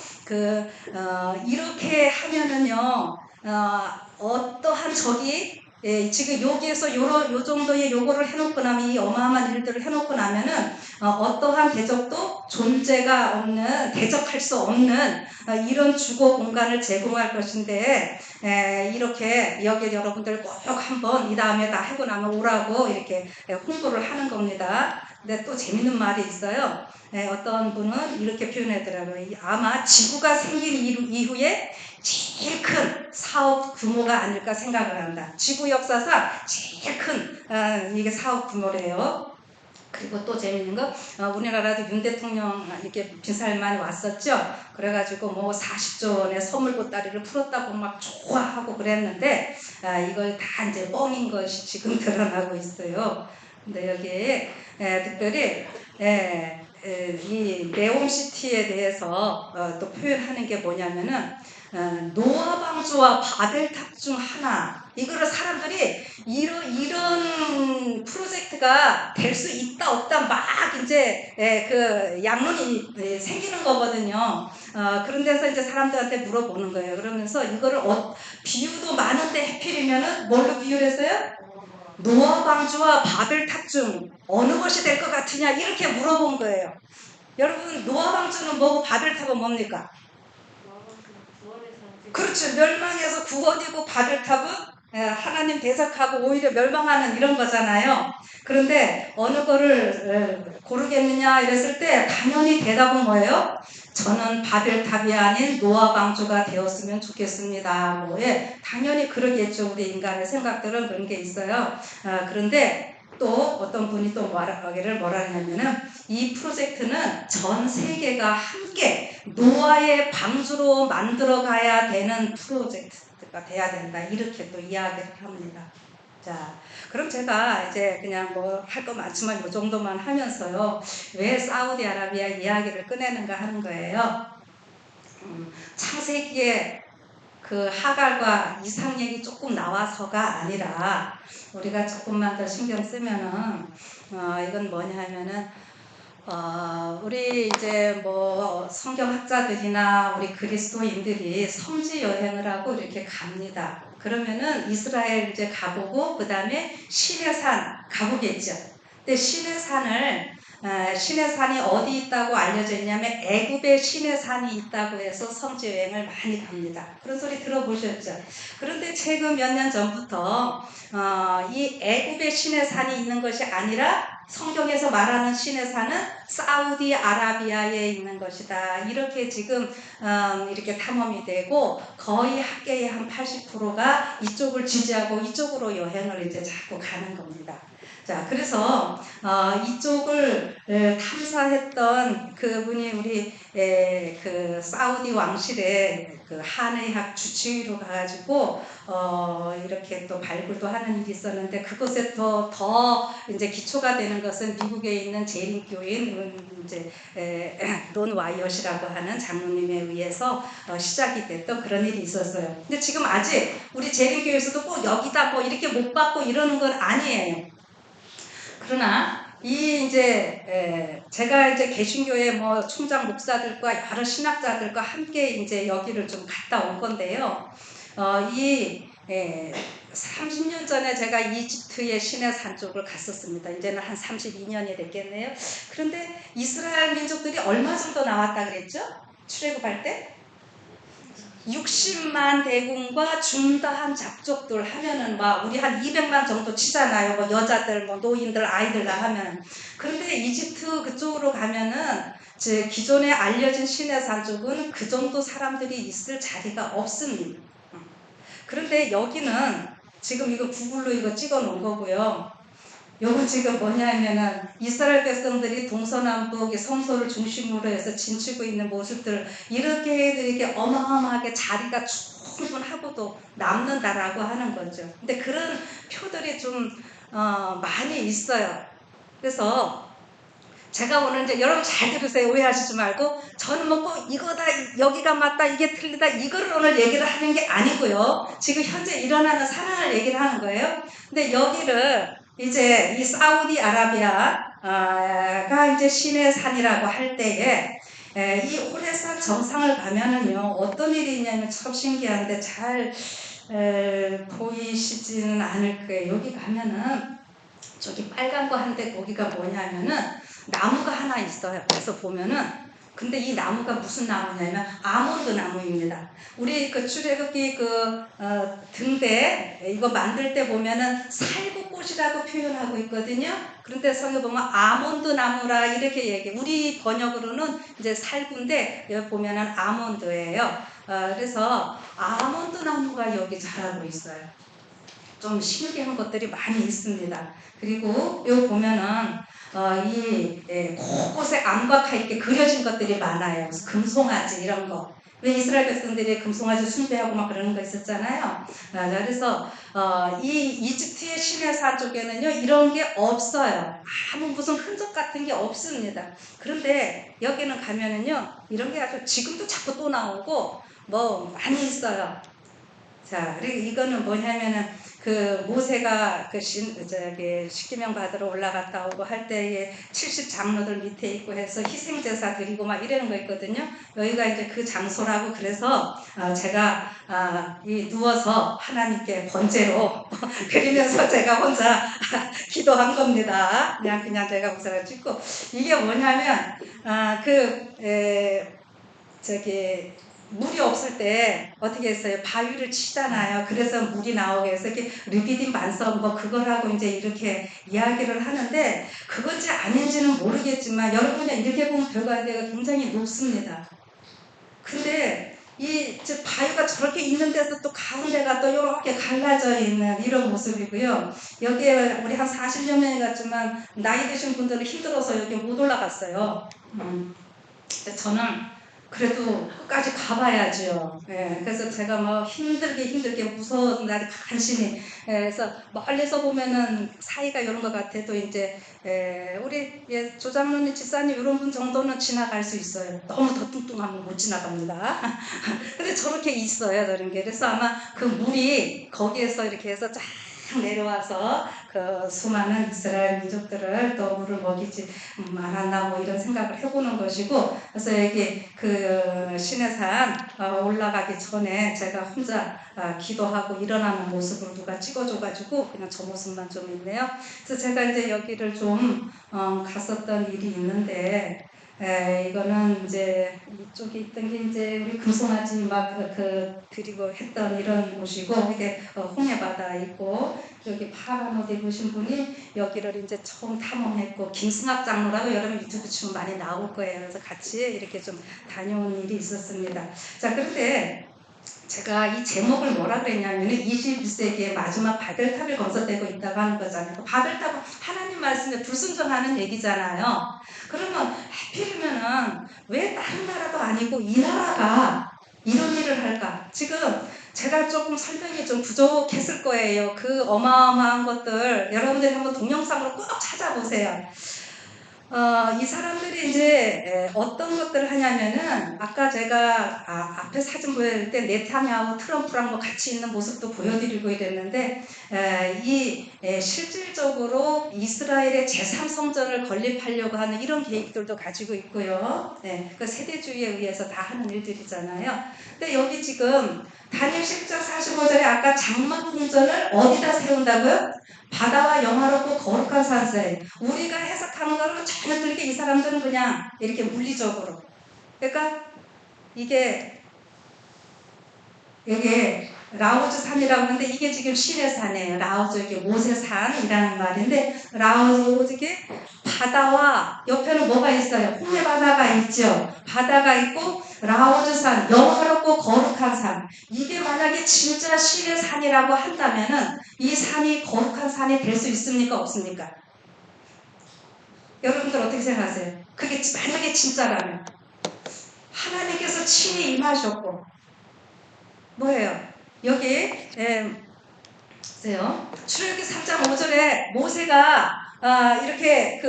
이렇게 하면은요, 어떠한 적이 지금 여기에서 요 정도의 요거를 해놓고 나면 이 어마어마한 일들을 해놓고 나면은 어떠한 대적도 존재가 없는 대적할 수 없는 이런 주거 공간을 제공할 것인데 이렇게 여기 여러분들 꼭 한번 이 다음에 다 하고 나면 오라고 이렇게 홍보를 하는 겁니다. 근데 또 재밌는 말이 있어요. 어떤 분은 이렇게 표현하더라고요. 아마 지구가 생긴 이후에 제일 큰 사업 규모가 아닐까 생각을 한다. 지구 역사상 제일 큰 이게 사업 규모래요. 그리고 또 재밌는 거 우리나라도 윤 대통령 이렇게 빈살만이 왔었죠. 그래가지고 뭐 40조 원의 선물 보따리를 풀었다고 막 좋아하고 그랬는데 이걸 다 이제 뻥인 것이 지금 드러나고 있어요. 근데 여기에 특별히 이 네옴시티에 대해서 또 표현하는 게 뭐냐면은 노아 방주와 바벨탑 중 하나. 이거를 사람들이 이런 프로젝트가 될 수 있다 없다 막 이제 그 양론이 생기는 거거든요. 그런 데서 이제 사람들한테 물어보는 거예요. 그러면서 이거를 비유도 많은데 하필이면은 뭘로 비유를 했어요? 노아 방주와 바벨탑 중 어느 것이 될 것 같으냐 이렇게 물어본 거예요. 여러분 노아 방주는 뭐고 바벨탑은 뭡니까? 그렇죠. 멸망해서 구원이고 바벨탑은 하나님 대적하고 오히려 멸망하는 이런 거잖아요. 그런데 어느 거를 고르겠느냐 이랬을 때 당연히 대답은 뭐예요? 저는 바벨탑이 아닌 노아 방주가 되었으면 좋겠습니다. 당연히 그러겠죠. 우리 인간의 생각들은 그런 게 있어요. 그런데 또 어떤 분이 또 말하기를 뭐라 하냐면은 이 프로젝트는 전 세계가 함께 노아의 방주로 만들어 가야 되는 프로젝트가 돼야 된다. 이렇게 또 이야기를 합니다. 자, 그럼 제가 이제 그냥 뭐 할 거 많지만 이 정도만 하면서요. 왜 사우디아라비아 이야기를 꺼내는가 하는 거예요. 창세기에 그 하갈과 이삭 얘기 조금 나와서가 아니라 우리가 조금만 더 신경 쓰면은 이건 뭐냐 하면은 우리 이제 뭐 성경학자들이나 우리 그리스도인들이 성지 여행을 하고 이렇게 갑니다. 그러면은 이스라엘 이제 가보고 그 다음에 시내산 가보겠죠. 근데 시내산이 어디 있다고 알려져 있냐면 애굽에 시내산이 있다고 해서 성지 여행을 많이 갑니다. 그런 소리 들어보셨죠? 그런데 최근 몇 년 전부터 이 애굽의 시내산이 있는 것이 아니라 성경에서 말하는 시내산은 사우디아라비아에 있는 것이다. 이렇게 지금 이렇게 탐험이 되고 거의 합계의 한 80%가 이쪽을 지지하고 이쪽으로 여행을 이제 자꾸 가는 겁니다. 자, 그래서 이쪽을 탐사했던 그분이 우리 그 사우디 왕실의 그 한의학 주치의로 가가지고 이렇게 또 발굴도 하는 일이 있었는데 그것에 더 이제 기초가 되는 것은 미국에 있는 재림교인 이제 론 와이엇이라고 하는 장로님에 의해서 시작이 됐던 그런 일이 있었어요. 근데 지금 아직 우리 재림교에서도 꼭 여기다 뭐 이렇게 못 받고 이러는 건 아니에요. 그러나 이 이제 제가 이제 개신교의 뭐 총장 목사들과 여러 신학자들과 함께 이제 여기를 좀 갔다 온 건데요. 30년 전에 제가 이집트의 시내산 쪽을 갔었습니다. 이제는 한 32년이 됐겠네요. 그런데 이스라엘 민족들이 얼마 정도 나왔다 그랬죠? 출애굽할 때? 60만 대군과 중다한 잡족들 하면은 막 우리 한 200만 정도 치잖아요. 뭐 여자들, 뭐 노인들, 아이들 다 하면은. 그런데 이집트 그쪽으로 가면은 제 기존에 알려진 시내산 쪽은 그 정도 사람들이 있을 자리가 없습니다. 그런데 여기는 지금 이거 구글로 이거 찍어 놓은 거고요. 요거 지금 뭐냐면은 이스라엘 백성들이 동서남북 성소를 중심으로 해서 진치고 있는 모습들 이렇게 어마어마하게 자리가 충분하고도 남는다라고 하는 거죠. 근데 그런 표들이 좀 많이 있어요. 그래서 제가 오늘 이제 여러분 잘 들으세요. 오해하시지 말고 저는 뭐 꼭 이거다 여기가 맞다 이게 틀리다 이거를 오늘 얘기를 하는 게 아니고요. 지금 현재 일어나는 상황을 얘기를 하는 거예요. 근데 여기를 이제 이 사우디아라비아가 이제 시내산이라고 할 때에 이 호레산 정상을 가면은요 어떤 일이 있냐면 참 신기한데 잘 보이시지는 않을 거예요. 여기 가면은 저기 빨간 거 한데 거기가 뭐냐면은 나무가 하나 있어요. 그래서 보면은 근데 이 나무가 무슨 나무냐면 아몬드 나무입니다. 우리 그 출애굽기 그 등대 이거 만들 때 보면은 살구꽃이라고 표현하고 있거든요. 그런데 성에 보면 아몬드 나무라 이렇게 얘기해. 우리 번역으로는 이제 살구인데 여기 보면은 아몬드예요. 그래서 아몬드 나무가 여기 자라고 있어요. 좀 신기한 것들이 많이 있습니다. 그리고 여기 보면은 곳곳에 암벽화 이렇게 그려진 것들이 많아요. 금송아지 이런 거. 왜 이스라엘 백성들이 금송아지 숭배하고 막 그러는 거 있었잖아요. 그래서 이 이집트의 시내사 쪽에는요 이런 게 없어요. 아무 무슨 흔적 같은 게 없습니다. 그런데 여기는 가면은요 이런 게 아주 지금도 자꾸 또 나오고 뭐 많이 있어요. 자, 그리고 이거는 뭐냐면은 그 모세가 저기 십계명 받으러 올라갔다 오고 할 때에 70 장로들 밑에 있고 해서 희생제사 드리고 막 이러는 거 있거든요. 여기가 이제 그 장소라고 그래서 제가 이 누워서 하나님께 번제로 그리면서 제가 혼자 기도한 겁니다. 그냥 제가 우선을 찍고 이게 뭐냐면 저기 물이 없을 때 어떻게 했어요? 바위를 치잖아요. 그래서 물이 나오게 해서 이렇게 르비딘 반석 뭐 그거라고 이제 이렇게 이야기를 하는데 그건지 아닌지는 모르겠지만 여러분이 이렇게 보면 결과대가 굉장히 높습니다. 근데 즉 바위가 저렇게 있는 데서 또 가운데가 또 이렇게 갈라져 있는 이런 모습이고요. 여기에 우리 한 40여 명이 갔지만 나이 드신 분들은 힘들어서 여기 못 올라갔어요. 저는 그래도 끝까지 가봐야죠. 예, 그래서 제가 뭐 힘들게 무서운 날이 간신히, 그래서 멀리서 보면은 사이가 이런 것 같아도 이제 우리 조장로님 집사님 이런 분 정도는 지나갈 수 있어요. 너무 더 뚱뚱하면 못 지나갑니다. 근데 저렇게 있어요, 저런 게. 그래서 아마 그 물이 거기에서 이렇게 해서 쫙 내려와서 그 수많은 이스라엘 민족들을 또 물을 먹이지 않았나 뭐 이런 생각을 해보는 것이고, 그래서 여기 그 시내산 올라가기 전에 제가 혼자 기도하고 일어나는 모습을 누가 찍어줘가지고 그냥 저 모습만 좀 있네요. 그래서 제가 이제 여기를 좀 갔었던 일이 있는데, 이거는 이제 이쪽에 있던 게 이제 우리 금송아지 막 드리고 했던 이런 곳이고, 이게 홍해바다 있고, 여기 파란 옷 입으신 분이 여기를 이제 처음 탐험했고, 김승학 장로라고 여러분 유튜브 치면 많이 나올 거예요. 그래서 같이 이렇게 좀 다녀온 일이 있었습니다. 자, 그런데 제가 이 제목을 뭐라 그랬냐면 21세기의 마지막 바벨탑이 건설되고 있다고 하는 거잖아요. 그 바벨탑은 하나님 말씀에 불순종하는 얘기잖아요. 그러면 하필이면은 왜 다른 나라도 아니고 이 나라가 이런 일을 할까? 지금 제가 조금 설명이 좀 부족했을 거예요. 그 어마어마한 것들 여러분들이 한번 동영상으로 꼭 찾아보세요. 이 사람들이 이제 어떤 것들을 하냐면은 아까 제가 앞에 사진 보여드릴 때 네타냐후 트럼프랑 뭐 같이 있는 모습도 보여드리고 이랬는데 실질적으로 이스라엘의 제3성전을 건립하려고 하는 이런 계획들도 가지고 있고요. 그 세대주의에 의해서 다 하는 일들이잖아요. 근데 여기 지금 다니엘 10장 45절에 아까 장막궁전을 어디다 세운다고요? 바다와 영화롭고 거룩한 산세. 우리가 해석하는 거는 전혀 틀리게 이 사람들은 그냥 이렇게 물리적으로. 그러니까 이게 여기 라오즈 산이라고 하는데 이게 지금 신의 산이에요. 라오즈 이게 모세산이라는 말인데 라오즈 이게 바다와 옆에는 뭐가 있어요? 홍해 바다가 있죠. 바다가 있고 라오즈산 영화롭고 거룩한 산. 이게 만약에 진짜 신의 산이라고 한다면은 이 산이 거룩한 산이 될 수 있습니까? 없습니까? 여러분들 어떻게 생각하세요? 그게 만약에 진짜라면 하나님께서 친히 임하셨고 뭐예요? 여기 보세요. 출애굽기 3장 5절에 모세가 이렇게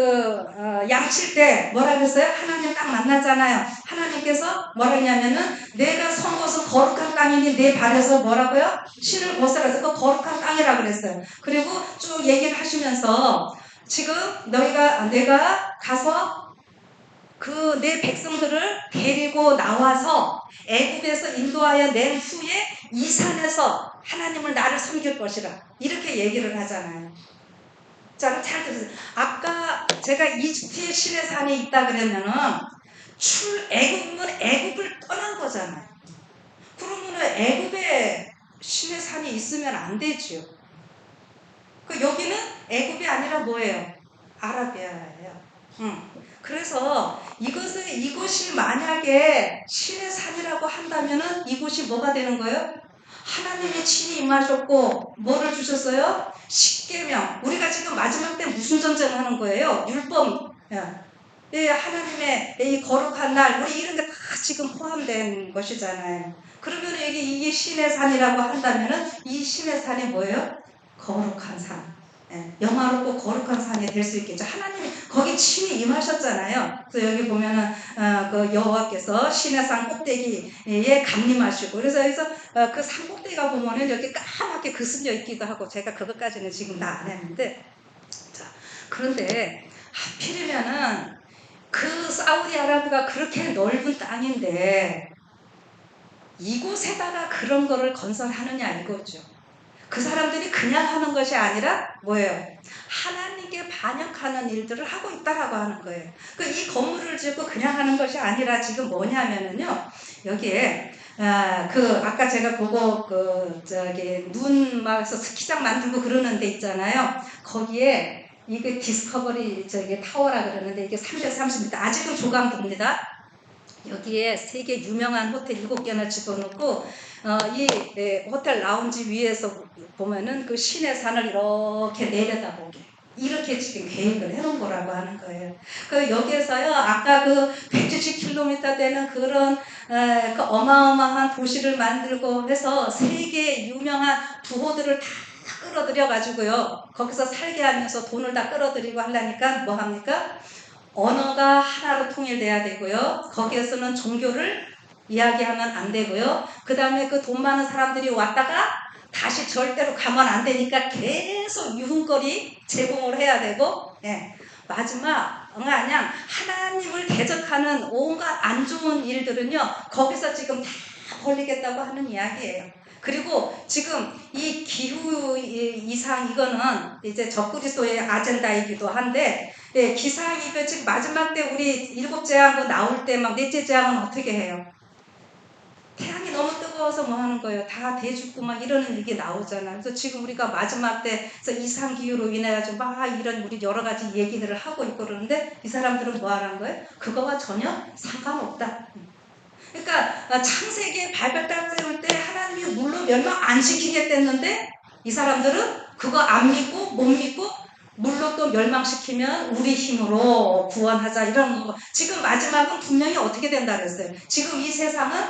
양칠 때 뭐라 그랬어요? 하나님 딱 만나잖아요. 하나님께서 뭐라 했냐면은 내가 선 곳은 거룩한 땅이니 내 발에서 뭐라고요? 신을 벗어라서 그 거룩한 땅이라 그랬어요. 그리고 쭉 얘기를 하시면서 지금 내가 가서 그 내 백성들을 데리고 나와서 애굽에서 인도하여 낸 후에 이 산에서 하나님을 나를 섬길 것이라 이렇게 얘기를 하잖아요. 자, 잘 들으세요. 아까 제가 이집트의 신의 산에 있다 그러면은 애굽은 애굽을 떠난 거잖아요. 그러면은 애굽에 신의 산이 있으면 안 되지요. 여기는 애굽이 아니라 뭐예요? 아라비아예요. 그래서 이곳이 만약에 신의 산이라고 한다면은 이곳이 뭐가 되는 거예요? 하나님이 친히 임하셨고 뭐를 주셨어요? 십계명. 우리가 지금 마지막 때 무슨 전쟁을 하는 거예요? 율법. 하나님의 이 거룩한 날 우리 이런 게 다 지금 포함된 것이잖아요. 그러면 이게 신의 산이라고 한다면은 이 신의 산이 뭐예요? 거룩한 산. 영화롭고 거룩한 산이 될 수 있겠죠. 하나님이 거기 친히 임하셨잖아요. 그래서 여기 보면은 그 여호와께서 신의 산 꼭대기에 감림하시고 그래서 여기서 그 산 꼭대기가 보면은 여기 까맣게 그슬려 있기도 하고 제가 그것까지는 지금 다 안 했는데 자 그런데 하필이면은 그 사우디아라비아가 그렇게 넓은 땅인데 이곳에다가 그런 거를 건설하느냐 이거죠. 그 사람들이 그냥 하는 것이 아니라 뭐예요? 하나님께 반역하는 일들을 하고 있다라고 하는 거예요. 이 건물을 짓고 그냥 하는 것이 아니라 지금 뭐냐면은요. 여기에 아까 제가 그거 눈 막서 스키장 만들고 그러는 데 있잖아요. 거기에 이게 디스커버리 타워라 그러는데 이게 330m 아직은 조각됩니다. 여기에 세계 유명한 호텔 7개나 집어넣고 이 호텔 라운지 위에서 보면은 그 신의 산을 이렇게 내려다보게 이렇게 지금 계획을 해놓은 거라고 하는 거예요. 그 여기에서요, 아까 그 170km 되는 그런 그 어마어마한 도시를 만들고 해서 세계 유명한 부호들을 다 끌어들여 가지고요, 거기서 살게 하면서 돈을 다 끌어들이고 하려니까 뭐 합니까? 언어가 하나로 통일돼야 되고요. 거기에서는 종교를 이야기하면 안 되고요. 그 다음에 그 돈 많은 사람들이 왔다가 다시 절대로 가면 안 되니까 계속 유흥거리 제공을 해야 되고, 예. 마지막 그냥 하나님을 대적하는 온갖 안 좋은 일들은요, 거기서 지금 다 벌리겠다고 하는 이야기예요. 그리고 지금 이 기후 이상 이거는 이제 적그리스도의 아젠다이기도 한데, 예, 기상이변 지금 마지막 때 우리 일곱 재앙 나올 때 막 넷째 재앙은 어떻게 해요? 태양이 너무 뜨거워서 뭐 하는 거예요? 다 대죽고 막 이러는 얘기 나오잖아. 그래서 지금 우리가 마지막 때서 이상 기후로 인해 가지고 막 이런 우리 여러 가지 얘기들을 하고 있고 그러는데 이 사람들은 뭐 하는 거예요? 그거와 전혀 상관없다. 그러니까 창세기에 발발 딱 세울 때 하나님이 물로 멸망 안 시키겠댔는데 이 사람들은 그거 안 믿고 못 믿고 물로 또 멸망시키면 우리 힘으로 구원하자 이런 거. 지금 마지막은 분명히 어떻게 된다 그랬어요. 지금 이 세상은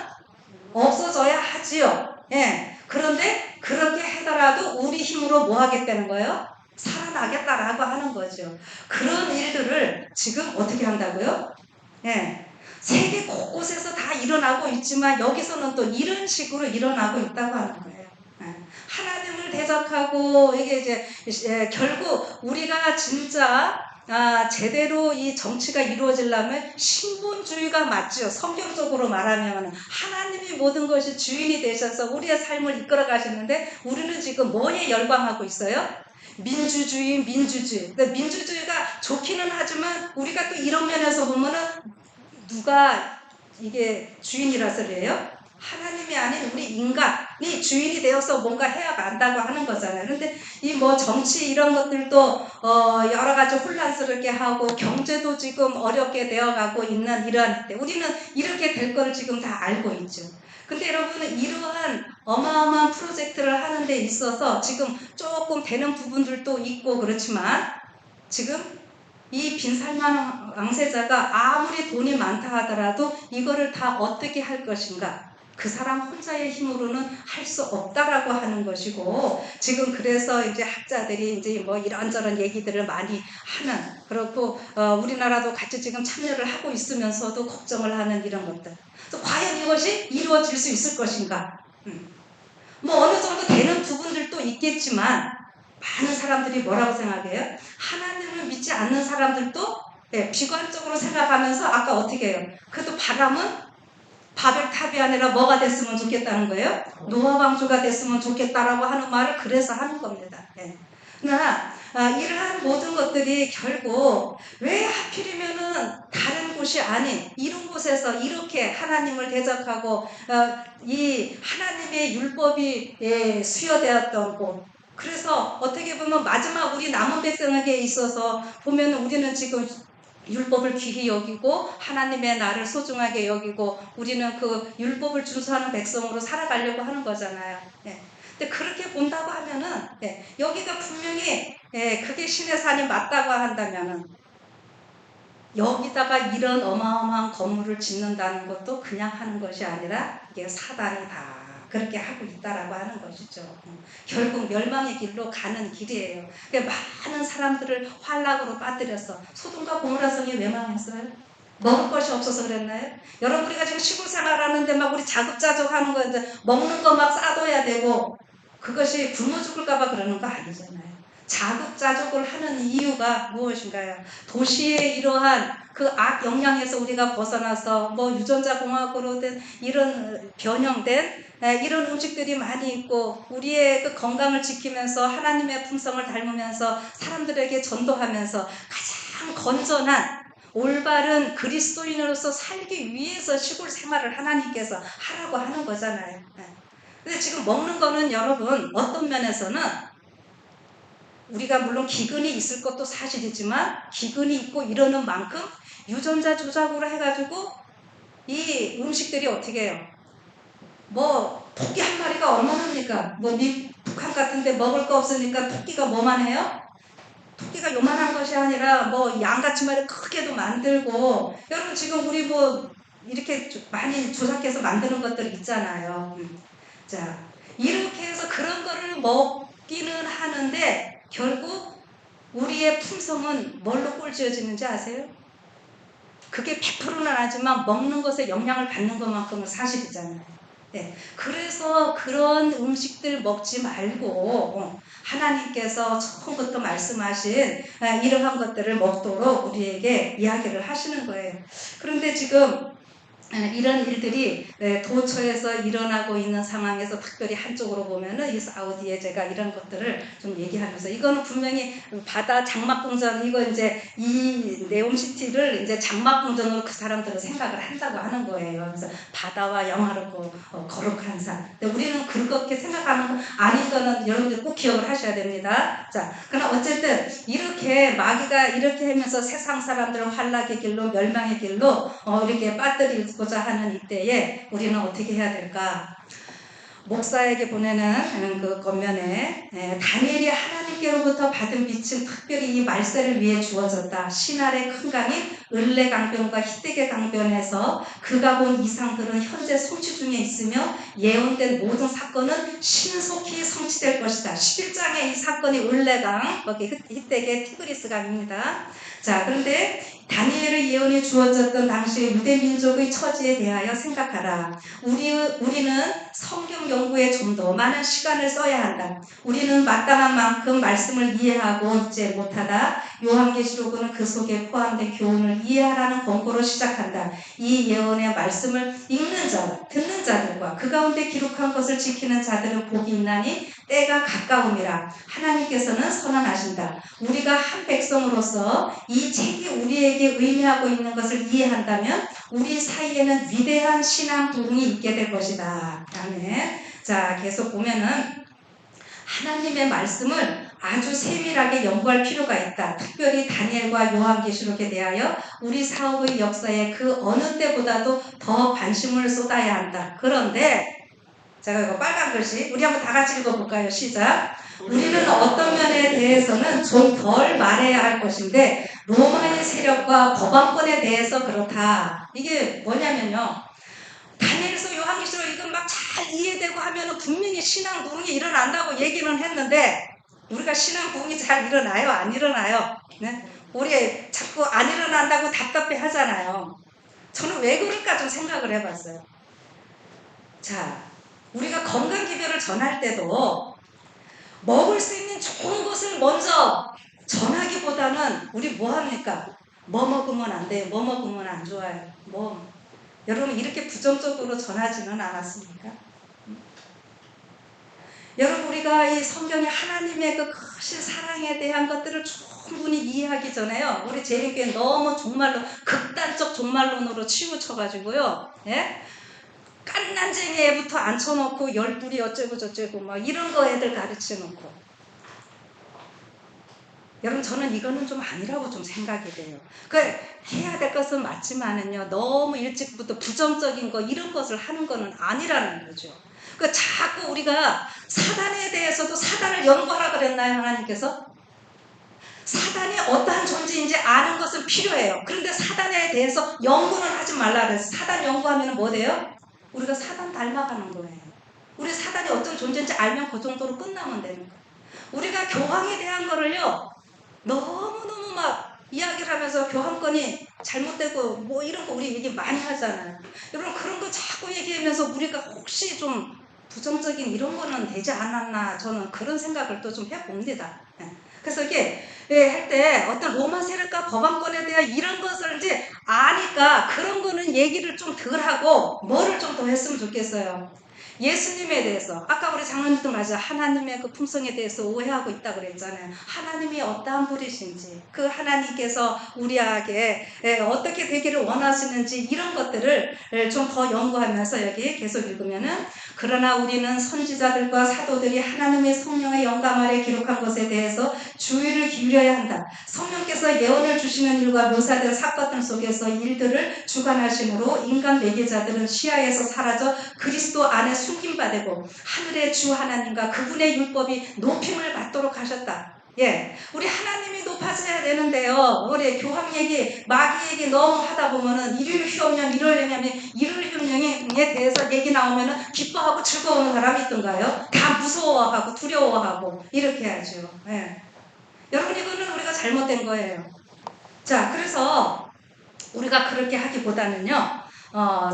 없어져야 하지요. 예. 그런데 그렇게 하더라도 우리 힘으로 뭐 하겠다는 거예요? 살아나겠다라고 하는 거죠. 그런 일들을 지금 어떻게 한다고요? 예. 세계 곳곳에서 다 일어나고 있지만 여기서는 또 이런 식으로 일어나고 있다고 하는 거예요. 예. 하나님을 대적하고 이게 이제 결국 우리가 진짜 제대로 이 정치가 이루어지려면 신분주의가 맞죠. 성경적으로 말하면 하나님이 모든 것이 주인이 되셔서 우리의 삶을 이끌어 가시는데 우리는 지금 뭐에 열광하고 있어요? 민주주의. 그러니까 민주주의가 좋기는 하지만 우리가 또 이런 면에서 보면은 누가 이게 주인이라서 그래요? 하나님이 아닌 우리 인간이 주인이 되어서 뭔가 해야 한다고 하는 거잖아요. 그런데 이 뭐 정치 이런 것들도 여러 가지 혼란스럽게 하고 경제도 지금 어렵게 되어가고 있는 이러한 때 우리는 이렇게 될 거를 지금 다 알고 있죠. 근데 여러분은 이러한 어마어마한 프로젝트를 하는 데 있어서 지금 조금 되는 부분들도 있고 그렇지만 지금 이 빈살만 왕세자가 아무리 돈이 많다 하더라도 이거를 다 어떻게 할 것인가? 그 사람 혼자의 힘으로는 할 수 없다라고 하는 것이고 지금 그래서 이제 학자들이 이제 뭐 이런저런 얘기들을 많이 하는 그렇고 우리나라도 같이 지금 참여를 하고 있으면서도 걱정을 하는 이런 것들. 그래서 과연 이것이 이루어질 수 있을 것인가? 뭐 어느 정도 되는 부분들도 있겠지만 많은 사람들이 뭐라고 생각해요? 하나님을 믿지 않는 사람들도 비관적으로 생각하면서 아까 어떻게 해요? 그래도 바람은 바벨탑이 아니라 뭐가 됐으면 좋겠다는 거예요? 노아 왕조가 됐으면 좋겠다라고 하는 말을 그래서 하는 겁니다. 그러나 이러한 모든 것들이 결국 왜 하필이면은 다른 곳이 아닌 이런 곳에서 이렇게 하나님을 대적하고 이 하나님의 율법이 수여되었던 곳 그래서 어떻게 보면 마지막 우리 남은 백성에게 있어서 보면 우리는 지금 율법을 귀히 여기고 하나님의 나를 소중하게 여기고 우리는 그 율법을 준수하는 백성으로 살아가려고 하는 거잖아요. 근데 그렇게 본다고 하면은 여기가 분명히 그게 신의 산이 맞다고 한다면은 여기다가 이런 어마어마한 건물을 짓는다는 것도 그냥 하는 것이 아니라 이게 사단이 다 그렇게 하고 있다라고 하는 것이죠. 결국 멸망의 길로 가는 길이에요. 그러니까 많은 사람들을 환락으로 빠뜨려서 소돔과 고모라 성이 왜 망했어요? 먹을 것이 없어서 그랬나요? 여러분 우리가 지금 시골 생활하는데 막 우리 자급자족하는 거 이제 먹는 거 막 싸둬야 되고 그것이 굶어 죽을까봐 그러는 거 아니잖아요. 자급자족을 하는 이유가 무엇인가요? 도시의 이러한 그 악 영향에서 우리가 벗어나서 뭐 유전자 공학으로 된 이런 변형된 이런 음식들이 많이 있고 우리의 그 건강을 지키면서 하나님의 품성을 닮으면서 사람들에게 전도하면서 가장 건전한 올바른 그리스도인으로서 살기 위해서 시골 생활을 하나님께서 하라고 하는 거잖아요. 근데 지금 먹는 거는 여러분 어떤 면에서는 우리가 물론 기근이 있을 것도 사실이지만 기근이 있고 이러는 만큼 유전자 조작으로 해가지고 이 음식들이 어떻게 해요? 뭐 토끼 한 마리가 얼마나 합니까? 뭐 북한 같은데 먹을 거 없으니까 토끼가 뭐만 해요? 토끼가 토끼가 요만한 것이 아니라 뭐 양같이 말을 크게도 만들고 여러분 지금 우리 뭐 이렇게 많이 조작해서 만드는 것들 있잖아요. 자, 이렇게 해서 그런 거를 먹기는 하는데 결국 우리의 품성은 뭘로 꼴지어지는지 아세요? 그게 100%는 아니지만 먹는 것에 영향을 받는 것만큼은 사실이잖아요. 네, 그래서 그런 음식들 먹지 말고 하나님께서 처음부터 말씀하신 이러한 것들을 먹도록 우리에게 이야기를 하시는 거예요. 그런데 지금 이런 일들이 도처에서 일어나고 있는 상황에서 특별히 한쪽으로 보면은 이 사우디에 제가 이런 것들을 좀 얘기하면서 이거는 분명히 바다 장막궁전 이거 이제 이 네옴시티를 이제 장막궁전으로 그 사람들은 생각을 한다고 하는 거예요. 그래서 바다와 영화롭고 거룩한 산. 근데 우리는 그렇게 생각하는 거 아닌 거는 여러분들 꼭 기억을 하셔야 됩니다. 자, 그러나 어쨌든 이렇게 마귀가 이렇게 하면서 세상 사람들을 환락의 길로 멸망의 길로 이렇게 빠뜨리고 고자 하는 이때에 우리는 어떻게 해야 될까? 목사에게 보내는 그 겉면에 다니엘이 하나님께로부터 받은 빛은 특별히 이 말세를 위해 주어졌다. 신할의 큰 강인 을레 강변과 히데게 강변에서 그가 본 이상들은 현재 성취 중에 있으며 예언된 모든 사건은 신속히 성취될 것이다. 11장의 이 사건이 을레강, 거기 히데게 티그리스 강입니다. 자, 그런데 다니엘의 예언이 주어졌던 당시 유대 민족의 처지에 대하여 생각하라. 우리는 성경 연구에 좀 더 많은 시간을 써야 한다. 우리는 마땅한 만큼 말씀을 이해하고 있지 못하다. 요한계시록은 그 속에 포함된 교훈을 이해하라는 권고로 시작한다. 이 예언의 말씀을 읽는 자, 듣는 자들과 그 가운데 기록한 것을 지키는 자들은 복이 있나니 때가 가까움이라. 하나님께서는 선언하신다. 우리가 한 백성으로서 이 책이 우리에게 의미하고 있는 것을 이해한다면 우리 사이에는 위대한 신앙 부흥이 있게 될 것이다. 아멘. 자, 계속 보면은 하나님의 말씀을 아주 세밀하게 연구할 필요가 있다. 특별히 다니엘과 요한계시록에 대하여 우리 사업의 역사에 그 어느 때보다도 더 관심을 쏟아야 한다. 그런데 제가 이거 빨간 글씨 우리 한번 다 같이 읽어볼까요? 시작. 우리는 어떤 면에 대해서는 좀 덜 말해야 할 것인데 로마의 세력과 법안권에 대해서 그렇다. 이게 뭐냐면요. 다니엘서 요한계시록 이거 막 잘 이해되고 하면은 분명히 신앙 부흥이 일어난다고 얘기는 했는데 우리가 신앙 부흥이 잘 일어나요? 안 일어나요? 네? 우리 자꾸 안 일어난다고 답답해 하잖아요. 저는 왜 그럴까 좀 생각을 해봤어요. 자, 우리가 건강 기별을 전할 때도 먹을 수 있는 좋은 것을 먼저 전하기보다는 우리 뭐 합니까? 뭐 먹으면 안 돼요? 뭐 먹으면 안 좋아요? 여러분 이렇게 부정적으로 전하지는 않았습니까? 여러분 우리가 이 성경의 하나님의 그 크신 사랑에 대한 것들을 충분히 이해하기 전에요. 우리 재림교회 너무 종말로 극단적 종말론으로 치우쳐가지고요. 예? 깐난쟁이 애부터 앉혀놓고 열불이 어쩌고 저쩌고 막 이런 거 애들 가르쳐놓고 여러분 저는 이거는 좀 아니라고 좀 생각이 돼요. 해야 될 것은 맞지만은요 너무 일찍부터 부정적인 거 이런 것을 하는 거는 아니라는 거죠. 자꾸 우리가 사단에 대해서도 사단을 연구하라 그랬나요 하나님께서? 사단이 어떠한 존재인지 아는 것은 필요해요. 그런데 사단에 대해서 연구는 하지 말라 그랬어요. 사단 연구하면 뭐 돼요? 우리가 사단 닮아가는 거예요. 우리 사단이 어떤 존재인지 알면 그 정도로 끝나면 되는 거예요. 우리가 교황에 대한 거를요 너무너무 막 이야기를 하면서 교황권이 잘못되고 뭐 이런 거 우리 얘기 많이 하잖아요. 여러분 그런 거 자꾸 얘기하면서 우리가 혹시 좀 부정적인 이런 거는 되지 않았나 저는 그런 생각을 또 좀 해봅니다. 그래서 이게 할 때 어떤 로마 세력과 법안권에 대한 이런 것을 이제 아니까 그런 거는 얘기를 좀 덜 하고 뭐를 좀 더 했으면 좋겠어요. 예수님에 대해서 아까 우리 장로님도 맞아 하나님의 그 품성에 대해서 오해하고 있다고 그랬잖아요. 하나님이 어떠한 분이신지 그 하나님께서 우리에게 어떻게 되기를 원하시는지 이런 것들을 좀 더 연구하면서 여기 계속 읽으면은 그러나 우리는 선지자들과 사도들이 하나님의 성령의 영감 아래 기록한 것에 대해서 주의를 기울여야 한다. 성령께서 예언을 주시는 일과 묘사된 사건들 속에서 일들을 주관하심으로 인간 매개자들은 시야에서 사라져 그리스도 안에 숨김받고 하늘의 주 하나님과 그분의 율법이 높임을 받도록 하셨다. 예, 우리 하나님이 높아져야 되는데요. 우리 교황 얘기, 마귀 얘기 너무 하다 보면은 일요일 휴업령, 일요일 휴업령에 대해서 얘기 나오면은 기뻐하고 즐거워하는 사람이 있던가요? 다 무서워하고 두려워하고 이렇게 하죠. 예. 여러분 이거는 우리가 잘못된 거예요. 자, 그래서 우리가 그렇게 하기보다는요.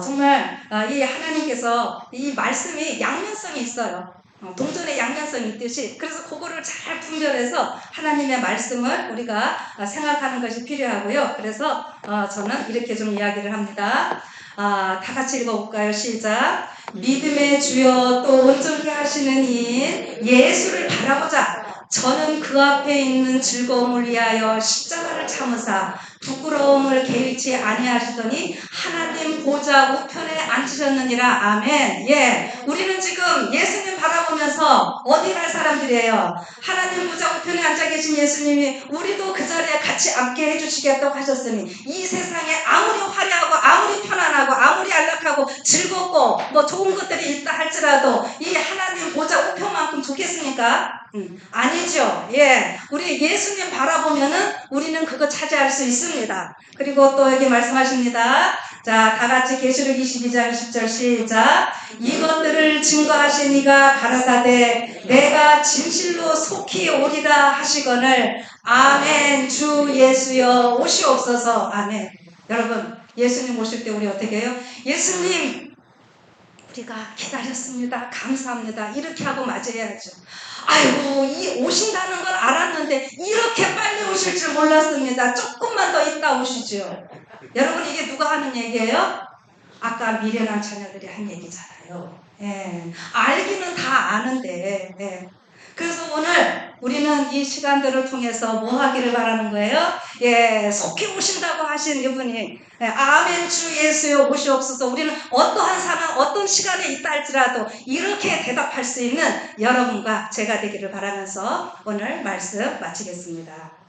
정말 이 하나님께서 이 말씀이 양면성이 있어요. 동전의 양면성이 있듯이 그래서 그거를 잘 분별해서 하나님의 말씀을 우리가 생각하는 것이 필요하고요. 그래서 저는 이렇게 좀 이야기를 합니다. 다 같이 읽어볼까요? 시작. 믿음의 주여 또 온전케 하시는 이인 예수를 바라보자. 저는 그 앞에 있는 즐거움을 위하여 십자가를 참으사 부끄러움을 개의치 아니하시더니 하나님 보좌 우편에 앉으셨느니라. 아멘. 예, 우리는 지금 예수님 바라보면서 어디 갈 사람들이에요? 하나님 보좌 우편에 앉아 계신 예수님이 우리도 그 자리에 같이 앉게 해주시겠다고 하셨으니 이 세상에 아무리 화려하고 아무리 편안하고 아무리 안락하고 즐겁고 뭐 좋은 것들이 있다 할지라도 이 하나님 보좌 우편만큼 좋겠습니까? 아니죠. 예, 우리 예수님 바라보면은 우리는 그거 차지할 수 있습니다. 그리고 또 여기 말씀하십니다. 자, 다 같이 계시록 22장 20절 시작. 이것들을 증거하신 이가 가라사대 내가 진실로 속히 오리라 하시거늘 아멘. 주 예수여 오시옵소서. 아멘. 여러분 예수님 오실 때 우리 어떻게 해요? 예수님 우리가 기다렸습니다. 감사합니다. 이렇게 하고 맞이해야죠. 아이고 이 오신다는 걸 알았는데 이렇게 빨리 오실 줄 몰랐습니다. 조금만 더 있다 오시죠. 여러분 이게 누가 하는 얘기예요? 아까 미련한 자녀들이 한 얘기잖아요. 예, 알기는 다 아는데 그래서 오늘 우리는 이 시간들을 통해서 뭐 하기를 바라는 거예요? 예, 속히 오신다고 하신 이분이 아멘 주 예수여 오시옵소서. 우리는 어떠한 상황 어떤 시간에 있다 할지라도 이렇게 대답할 수 있는 여러분과 제가 되기를 바라면서 오늘 말씀 마치겠습니다.